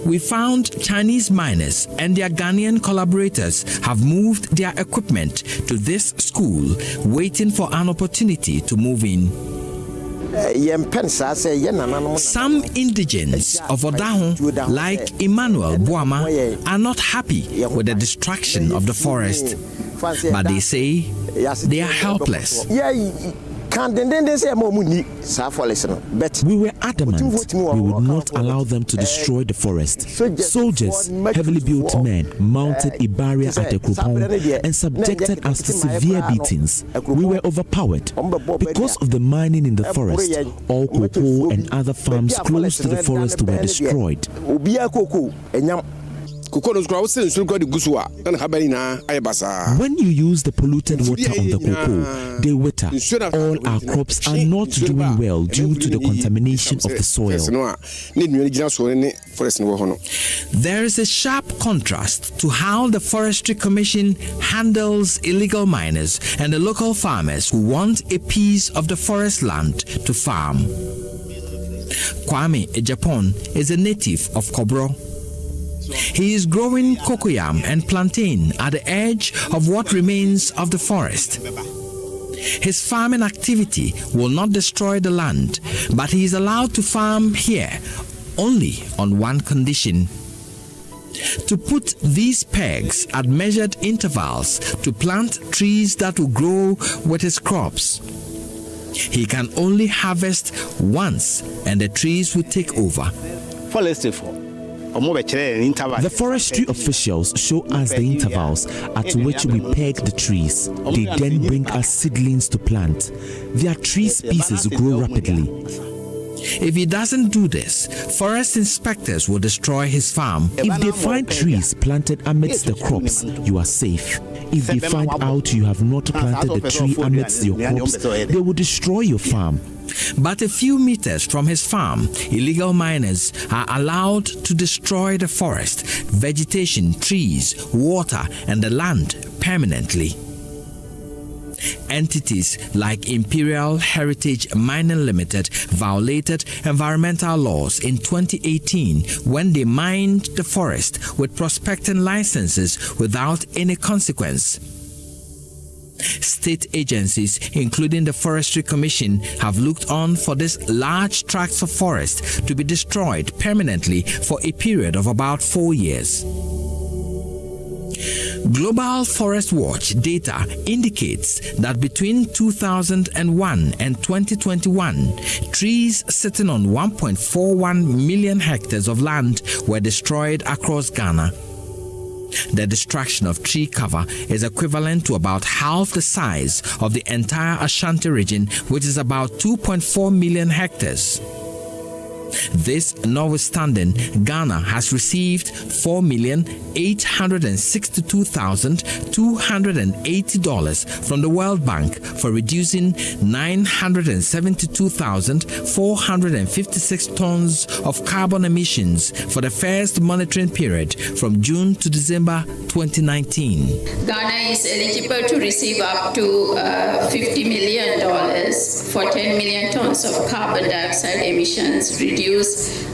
we found Chinese miners and their Ghanaian collaborators have moved their equipment to this school, waiting for an opportunity to move in. Some indigents of Odaho, like Emmanuel Boama, are not happy with the destruction of the forest, but they say they are helpless. We were adamant we would not allow them to destroy the forest. Soldiers, heavily built men, mounted a barrier at the Kupong and subjected us to severe beatings. We were overpowered. Because of the mining in the forest, all cocoa and other farms close to the forest were destroyed. When you use the polluted water on the cocoa, they wither. All our crops are not doing well due to the contamination of the soil. There is a sharp contrast to how the Forestry Commission handles illegal miners and the local farmers who want a piece of the forest land to farm. Kwame Ejapon is a native of Kobro. He is growing cocoyam and plantain at the edge of what remains of the forest. His farming activity will not destroy the land, but he is allowed to farm here only on one condition: to put these pegs at measured intervals to plant trees that will grow with his crops. He can only harvest once and the trees will take over. The forestry officials show us the intervals at which we peg the trees. They then bring us seedlings to plant. Their tree species grow rapidly. If he doesn't do this, forest inspectors will destroy his farm. If they find trees planted amidst the crops, you are safe. If they find out you have not planted the tree amidst your crops, they will destroy your farm. But a few meters from his farm, illegal miners are allowed to destroy the forest, vegetation, trees, water, and the land permanently. Entities like Imperial Heritage Mining Limited violated environmental laws in 2018 when they mined the forest with prospecting licenses without any consequence. State agencies, including the Forestry Commission, have looked on for these large tracts of forest to be destroyed permanently for a period of about 4 years. Global Forest Watch data indicates that between 2001 and 2021, trees sitting on 1.41 million hectares of land were destroyed across Ghana. The destruction of tree cover is equivalent to about half the size of the entire Ashanti region, which is about 2.4 million hectares. This notwithstanding, Ghana has received $4,862,280 from the World Bank for reducing 972,456 tons of carbon emissions for the first monitoring period from June to December 2019. Ghana is eligible to receive up to $50 million for 10 million tons of carbon dioxide emissions reduced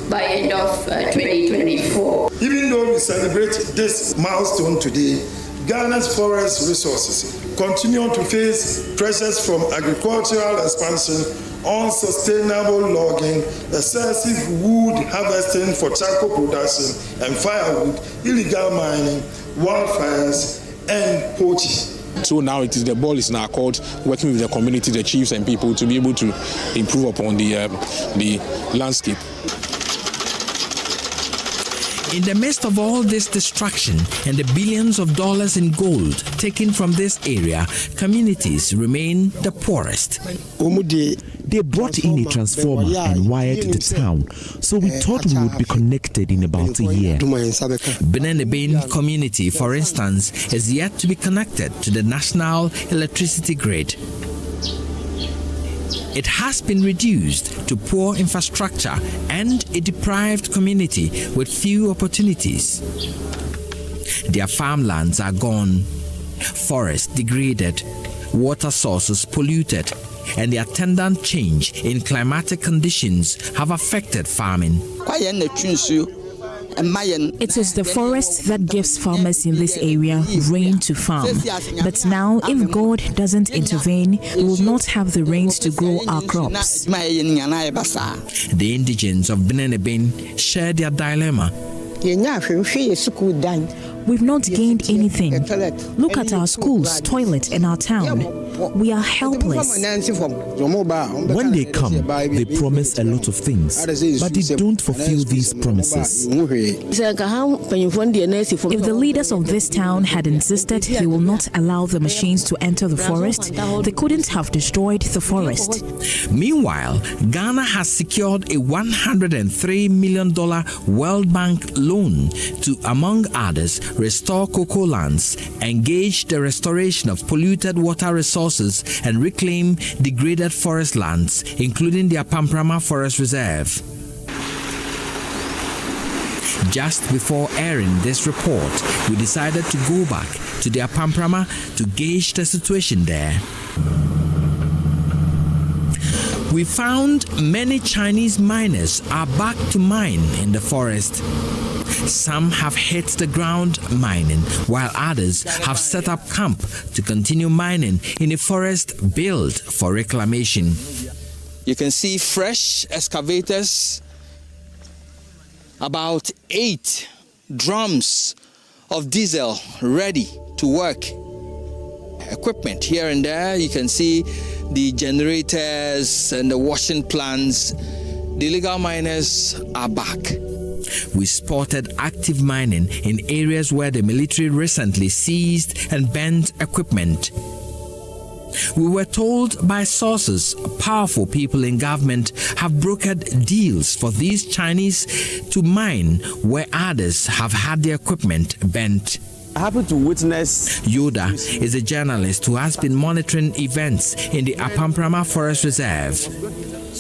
by end of 2024. Even though we celebrate this milestone today, Ghana's forest resources continue to face pressures from agricultural expansion, unsustainable logging, excessive wood harvesting for charcoal production and firewood, illegal mining, wildfires, and poaching. So now the ball is in our court, working with the community, the chiefs and people to be able to improve upon the landscape. In the midst of all this destruction and the billions of dollars in gold taken from this area, communities remain the poorest. They brought in a transformer and wired the town, so we thought we would be connected in about a year. Benenebane community, for instance, is yet to be connected to the national electricity grid. It has been reduced to poor infrastructure and a deprived community with few opportunities. Their farmlands are gone, forests degraded, water sources polluted, and the attendant change in climatic conditions have affected farming. It is the forest that gives farmers in this area rain to farm. But now, if God doesn't intervene, we will not have the rains to grow our crops. The indigents of Benenebane share their dilemma. We've not gained anything. Look at our schools, toilet, and our town. We are helpless. When they come, they promise a lot of things, but they don't fulfill these promises. If the leaders of this town had insisted they will not allow the machines to enter the forest, they couldn't have destroyed the forest. Meanwhile, Ghana has secured a $103 million World Bank loan to, among others, restore cocoa lands, engage the restoration of polluted water resources, and reclaim degraded forest lands, including the Apamprama Forest Reserve. Just before airing this report, we decided to go back to the Apamprama to gauge the situation there. We found many Chinese miners are back to mine in the forest. Some have hit the ground mining, while others have set up camp to continue mining in a forest built for reclamation. You can see fresh excavators, about 8 drums of diesel ready to work. Equipment here and there. You can see the generators and the washing plants. The illegal miners are back. We spotted active mining in areas where the military recently seized and banned equipment. We were told by sources powerful people in government have brokered deals for these Chinese to mine where others have had their equipment bent. I happen to witness. Yoda is a journalist who has been monitoring events in the Apamprama Forest Reserve.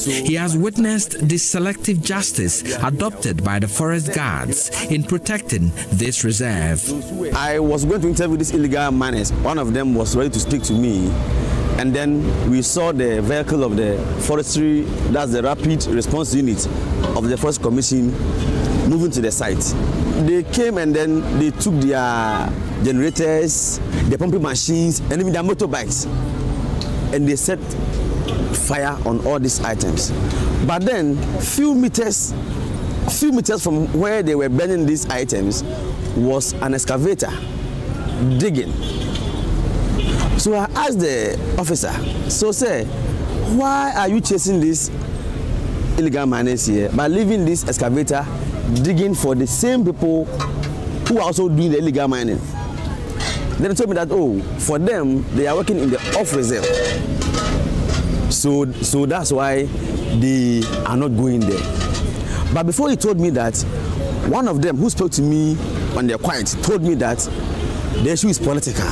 He has witnessed the selective justice adopted by the forest guards in protecting this reserve. I was going to interview these illegal miners. One of them was ready to speak to me. And then we saw the vehicle of the forestry, that's the rapid response unit of the Forest Commission, moving to the site. They came and then they took their generators, their pumping machines, and even their motorbikes. And they set fire on all these items. But then, few meters from where they were burning these items was an excavator digging. So I asked the officer, so say, why are you chasing these illegal miners here by leaving this excavator digging for the same people who are also doing the illegal mining? Then they told me that, oh, for them, they are working in the off-reserve. So that's why they are not going there. But before he told me that, one of them who spoke to me on their quiet told me that the issue is political.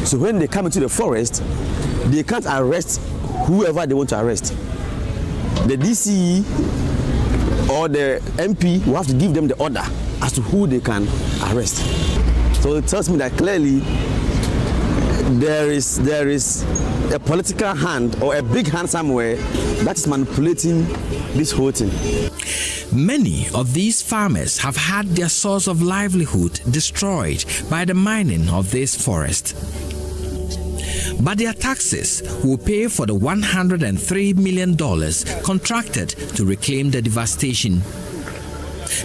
So when they come into the forest, they can't arrest whoever they want to arrest. The DCE or the MP will have to give them the order as to who they can arrest. So it tells me that clearly there is a political hand or a big hand somewhere that is manipulating this whole thing. Many of these farmers have had their source of livelihood destroyed by the mining of this forest. But their taxes will pay for the $103 million contracted to reclaim the devastation.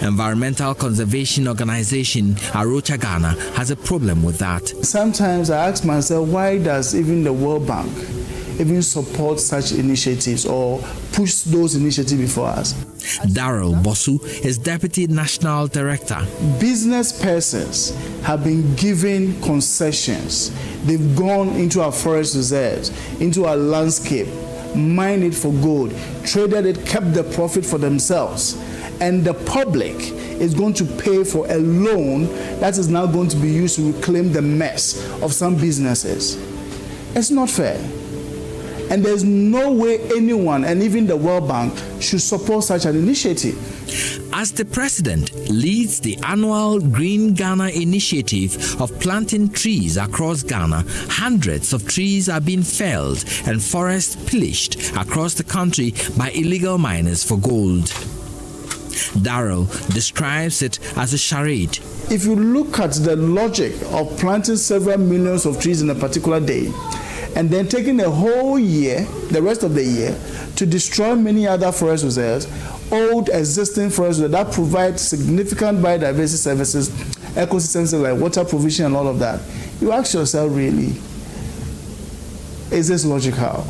Environmental conservation organization Arocha Ghana has a problem with that. Sometimes I ask myself, why does even the World Bank even support such initiatives or push those initiatives before us? Daryl Bosu is Deputy National Director. Business persons have been given concessions. They've gone into our forest reserves, into our landscape, mined it for gold, traded it, kept the profit for themselves. And the public is going to pay for a loan that is now going to be used to reclaim the mess of some businesses. It's not fair. And there's no way anyone, and even the World Bank, should support such an initiative. As the president leads the annual Green Ghana initiative of planting trees across Ghana, hundreds of trees are being felled and forests pillaged across the country by illegal miners for gold. Daryl describes it as a charade. If you look at the logic of planting several millions of trees in a particular day, and then taking a whole year, the rest of the year, to destroy many other forest reserves, old existing forest reserves that provide significant biodiversity services, ecosystems like water provision and all of that, you ask yourself, really, is this logical?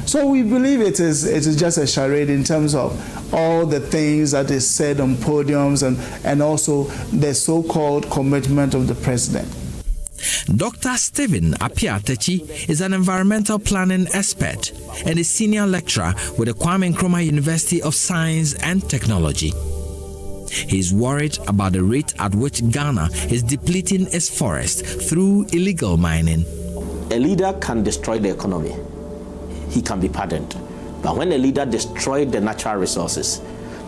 So we believe it is just a charade in terms of all the things that is said on podiums and also the so-called commitment of the president. Dr. Stephen Apiatechi is an environmental planning expert and a senior lecturer with the Kwame Nkrumah University of Science and Technology. He is worried about the rate at which Ghana is depleting its forest through illegal mining. A leader can destroy the economy. He can be pardoned. But when a leader destroys the natural resources,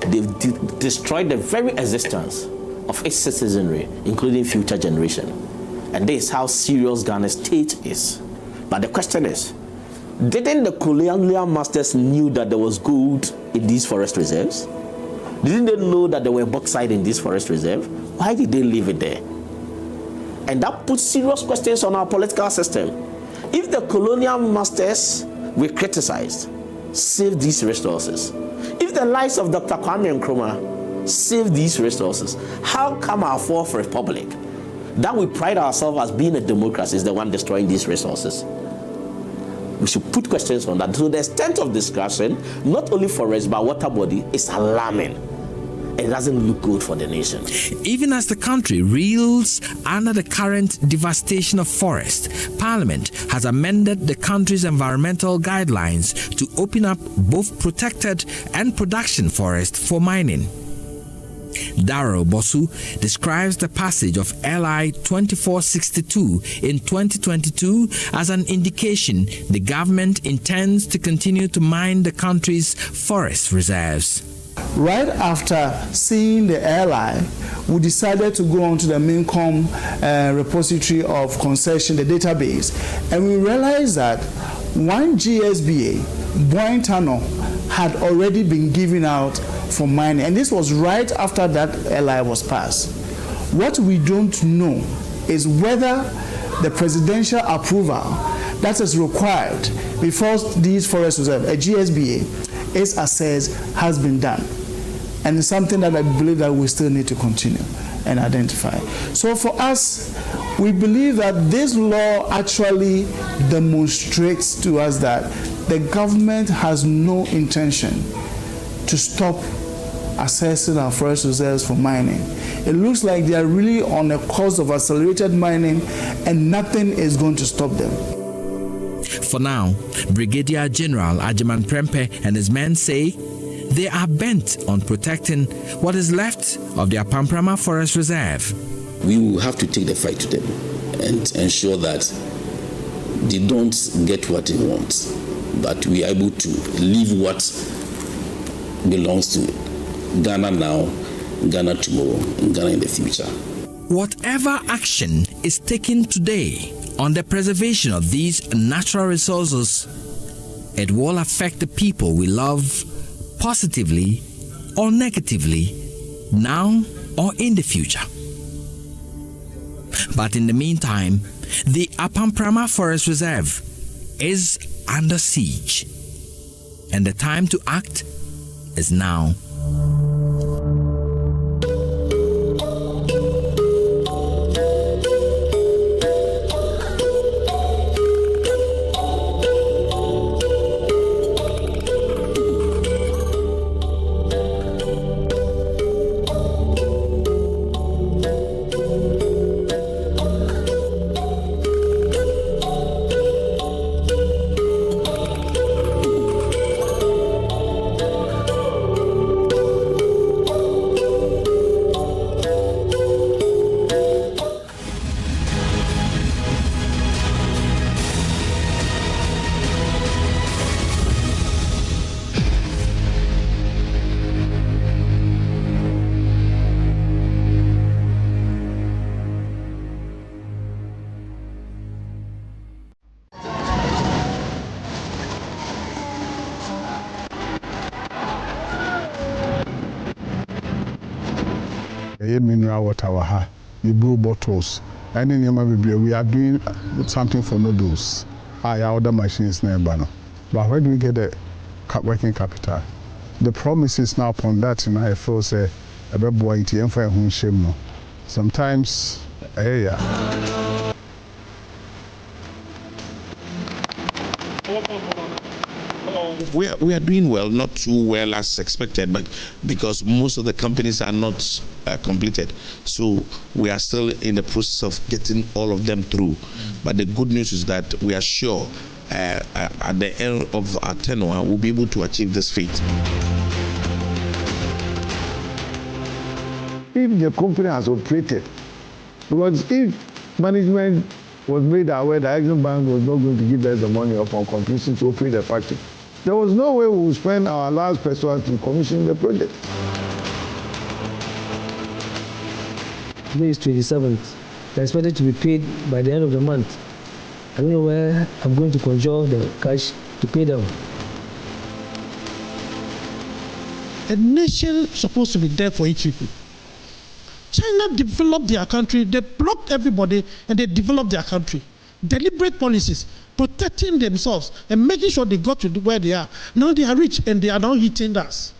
they've destroyed the very existence of its citizenry, including future generation. And this is how serious Ghana's state is. But the question is, didn't the colonial masters knew that there was gold in these forest reserves? Didn't they know that there were bauxite in this forest reserve? Why did they leave it there? And that puts serious questions on our political system. If the colonial masters were criticized, save these resources. If the likes of Dr. Kwame Nkrumah save these resources, how come our fourth republic, that we pride ourselves as being a democracy, is the one destroying these resources? We should put questions on that. So the extent of discussion, not only forest but water body, is alarming. It doesn't look good for the nation. Even as the country reels under the current devastation of forest, Parliament has amended the country's environmental guidelines to open up both protected and production forest for mining. Darrell Bosu describes the passage of LI 2462 in 2022 as an indication the government intends to continue to mine the country's forest reserves. Right after seeing the LI, we decided to go on to the Mincom repository of concession, the database, and we realized that one GSBA, Boyne Tunnel, had already been given out for mining, and this was right after that LI was passed. What we don't know is whether the presidential approval that is required before these forest reserves, a GSBA, is assessed, has been done. And it's something that I believe that we still need to continue and identify. So for us, we believe that this law actually demonstrates to us that the government has no intention to stop assessing our forest reserves for mining. It looks like they are really on a course of accelerated mining and nothing is going to stop them. For now, Brigadier General Ajiman Prempe and his men say they are bent on protecting what is left of their Pamprama Forest Reserve. We will have to take the fight to them and ensure that they don't get what they want, but we are able to leave what belongs to Ghana now, Ghana tomorrow, and Ghana in the future. Whatever action is taken today on the preservation of these natural resources, it will affect the people we love positively or negatively, now or in the future. But in the meantime, the Apamprama Forest Reserve is under siege, and the time to act is now. Mineral water waha, we brew bottles. Any we are doing something for noodles. I order machines nearby. But where do we get the working capital? The promises now upon that, and I feel say a bit boy for whom shame no. Sometimes, We are doing well, not too well as expected, but because most of the companies are not completed. So we are still in the process of getting all of them through. But the good news is that we are sure at the end of our tenure, we'll be able to achieve this feat. If the company has operated, because if management was made aware that Exim Bank was not going to give us the money upon completion to operate the factory, there was no way we would spend our last person to commission the project. Today is 27th. They're expected to be paid by the end of the month. I don't know where I'm going to conjure the cash to pay them. a nation supposed to be there for each people. China developed their country, they blocked everybody, and they developed their country. Deliberate policies, protecting themselves and making sure they got to where they are. Now they are rich and they are now hitting us.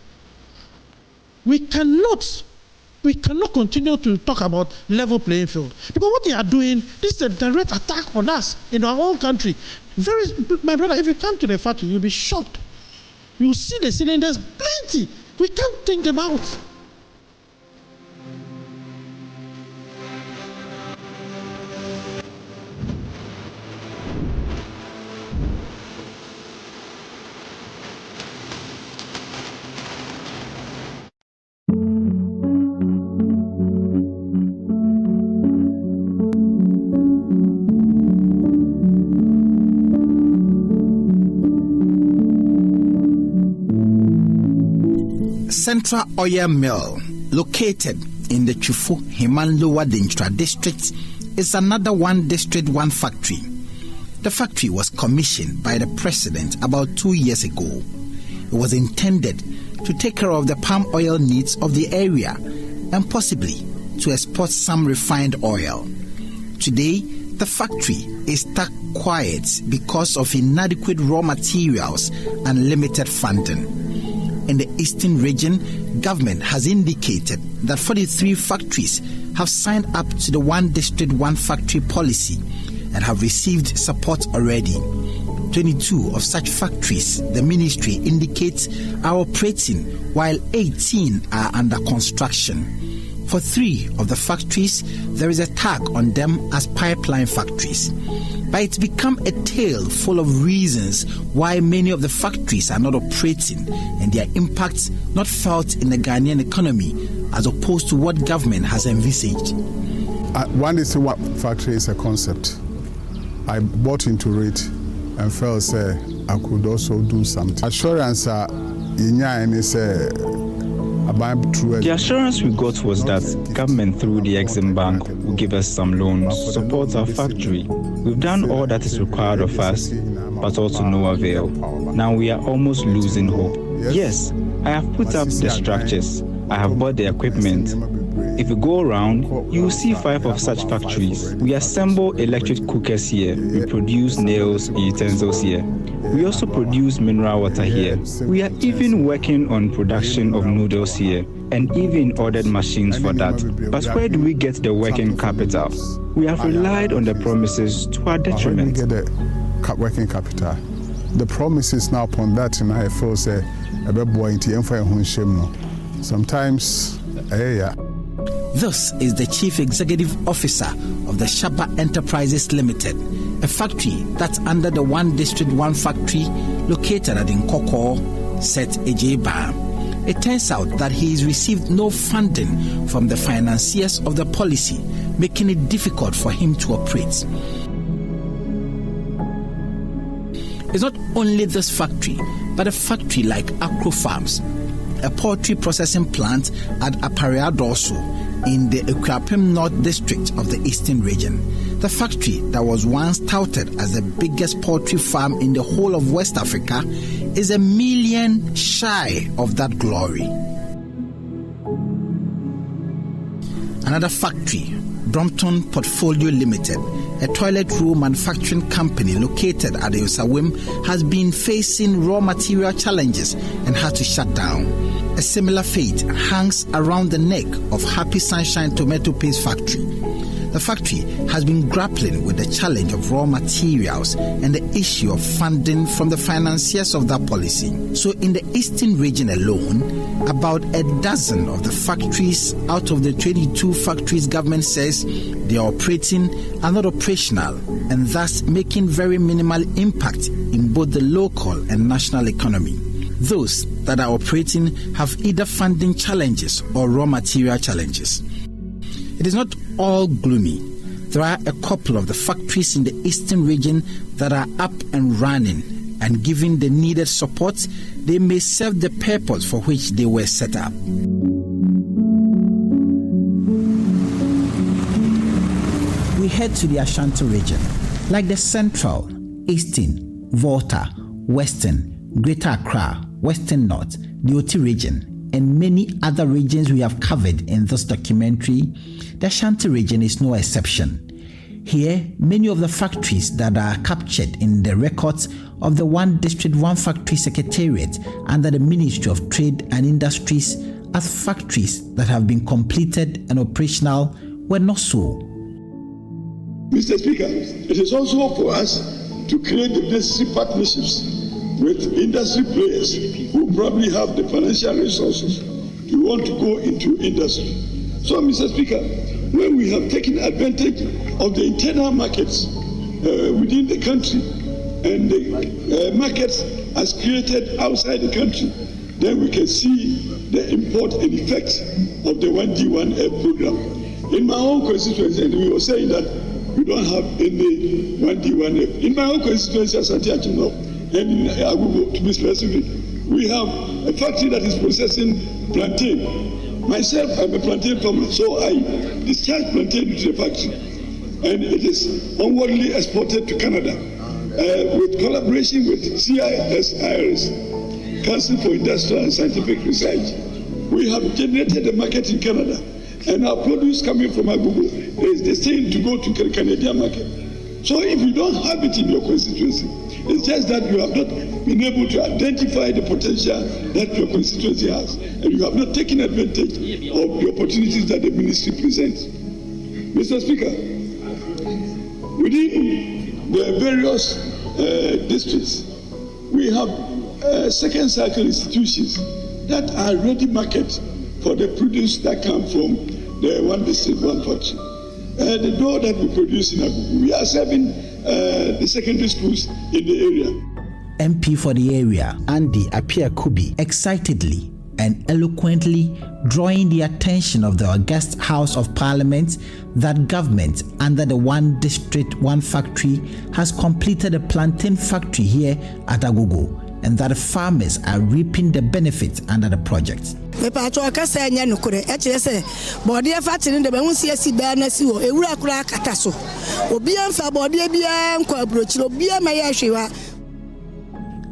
We cannot continue to talk about level playing field. Because what they are doing, this is a direct attack on us in our own country. My brother, if you come to the factory, you'll be shocked. You'll see the cylinders plenty. We can't think them out. Central Oil Mill, located in the Chufu Himan-Lower Dintra district, is another one district, one factory. The factory was commissioned by the president about 2 years ago. It was intended to take care of the palm oil needs of the area and possibly to export some refined oil. Today, the factory is stuck quiet because of inadequate raw materials and limited funding. In the eastern region, government has indicated that 43 factories have signed up to the one district, one factory policy and have received support already. 22 of such factories, the ministry indicates, are operating, while 18 are under construction. For 3 of the factories, there is a tag on them as pipeline factories. But it's become a tale full of reasons why many of the factories are not operating and their impacts not felt in the Ghanaian economy as opposed to what government has envisaged. One is what factory is a concept. I bought into it and felt I could also do something. Assurance the assurance we got was that government through the Exim Bank will give us some loans to support our factory. We've done all that is required of us, but also no avail. Now we are almost losing hope. Yes, I have put up the structures. I have bought the equipment. If you go around, you will see 5 of such factories. We assemble electric cookers here. We produce nails and utensils here. We also produce mineral water here. We are even working on production of noodles here and even ordered machines for that. But where do we get the working capital? We have relied on the promises to our detriment. Where do we get the working capital? The promises now upon that, and I feel sometimes, This is the Chief Executive Officer of the Shaba Enterprises Limited, a factory that's under the one district, one factory located at Nkoko, said Ejeba. It turns out that he has received no funding from the financiers of the policy, making it difficult for him to operate. It's not only this factory, but a factory like Akro Farms, a poultry processing plant at Akufo-Addo also in the Akuapem North district of the eastern region. The factory that was once touted as the biggest poultry farm in the whole of West Africa is a million shy of that glory. Another factory, Brompton Portfolio Limited, a toilet roll manufacturing company located at the Osawim, has been facing raw material challenges and had to shut down. A similar fate hangs around the neck of Happy Sunshine Tomato Paste Factory. The factory has been grappling with the challenge of raw materials and the issue of funding from the financiers of that policy. So in the eastern region alone, about a dozen of the factories out of the 22 factories government says they are operating are not operational and thus making very minimal impact in both the local and national economy. Those that are operating have either funding challenges or raw material challenges. It is not all gloomy. There are a couple of the factories in the eastern region that are up and running, and given the needed support, they may serve the purpose for which they were set up. We head to the Ashanti region, like the central, eastern, Volta, western, Greater Accra, Western North, the Oti region, and many other regions we have covered in this documentary, the Ashanti region is no exception. Here, many of the factories that are captured in the records of the One District, One Factory Secretariat under the Ministry of Trade and Industries as factories that have been completed and operational were not so. Mr. Speaker, it is also for us to create the necessary partnerships with industry players who probably have the financial resources to want to go into industry. So, Mr. Speaker, when we have taken advantage of the internal markets within the country and the markets as created outside the country, then we can see the import and effect of the 1D1F program. In my own constituency, we were saying that we don't have any 1D1F. In my own constituency, as and in Agugo, to be specific, we have a factory that is processing plantain. Myself, I'm a plantain farmer, so I discharge plantain to the factory, and it is onwardly exported to Canada with collaboration with CISIRS, Council for Industrial and Scientific Research. We have generated a market in Canada, and our produce coming from Agugo is destined to go to the Canadian market. So if you don't have it in your constituency, it's just that you have not been able to identify the potential that your constituency has, and you have not taken advantage of the opportunities that the ministry presents. Mr. Speaker, within the various districts, we have second cycle institutions that are ready market for the produce that come from the One District, One Factory. The dough that we produce in Agugu, we are serving the secondary schools in the area. MP for the area, Andy Appiah-Kubi, excitedly and eloquently drawing the attention of the august House of Parliament that government under the One District, One Factory has completed a plantain factory here at Agugu, and that farmers are reaping the benefits under the project.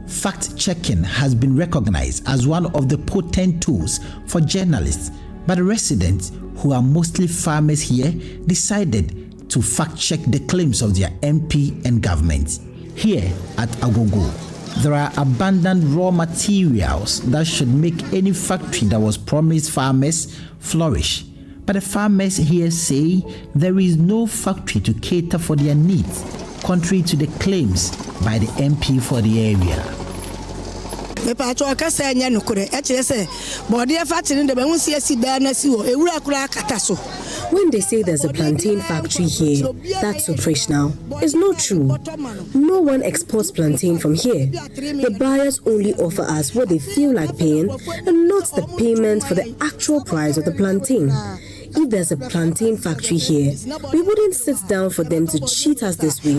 Fact-checking has been recognized as one of the potent tools for journalists, but residents, who are mostly farmers here, decided to fact-check the claims of their MP and government. Here at Agogo, there are abundant raw materials that should make any factory that was promised farmers flourish. But the farmers here say there is no factory to cater for their needs, contrary to the claims by the MP for the area. When they say there's a plantain factory here that's operational, it's not true. No one exports plantain from here. The buyers only offer us what they feel like paying and not the payment for the actual price of the plantain. If there's a plantain factory here, we wouldn't sit down for them to cheat us this way.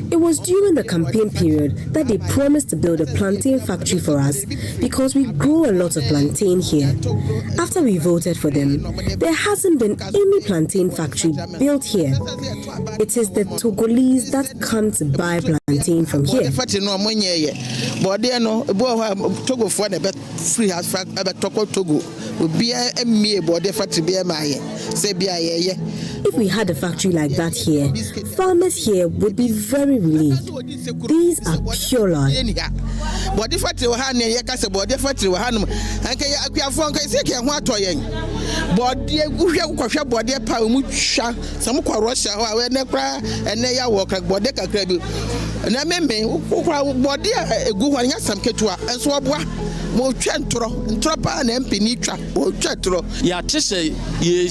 It was during the campaign period that they promised to build a plantain factory for us because we grow a lot of plantain here. After we voted for them, there hasn't been any plantain factory built here. It is the Togolese that come to buy plantain from here. If we had a factory like that here, farmers here would be very relieved. These are pure land.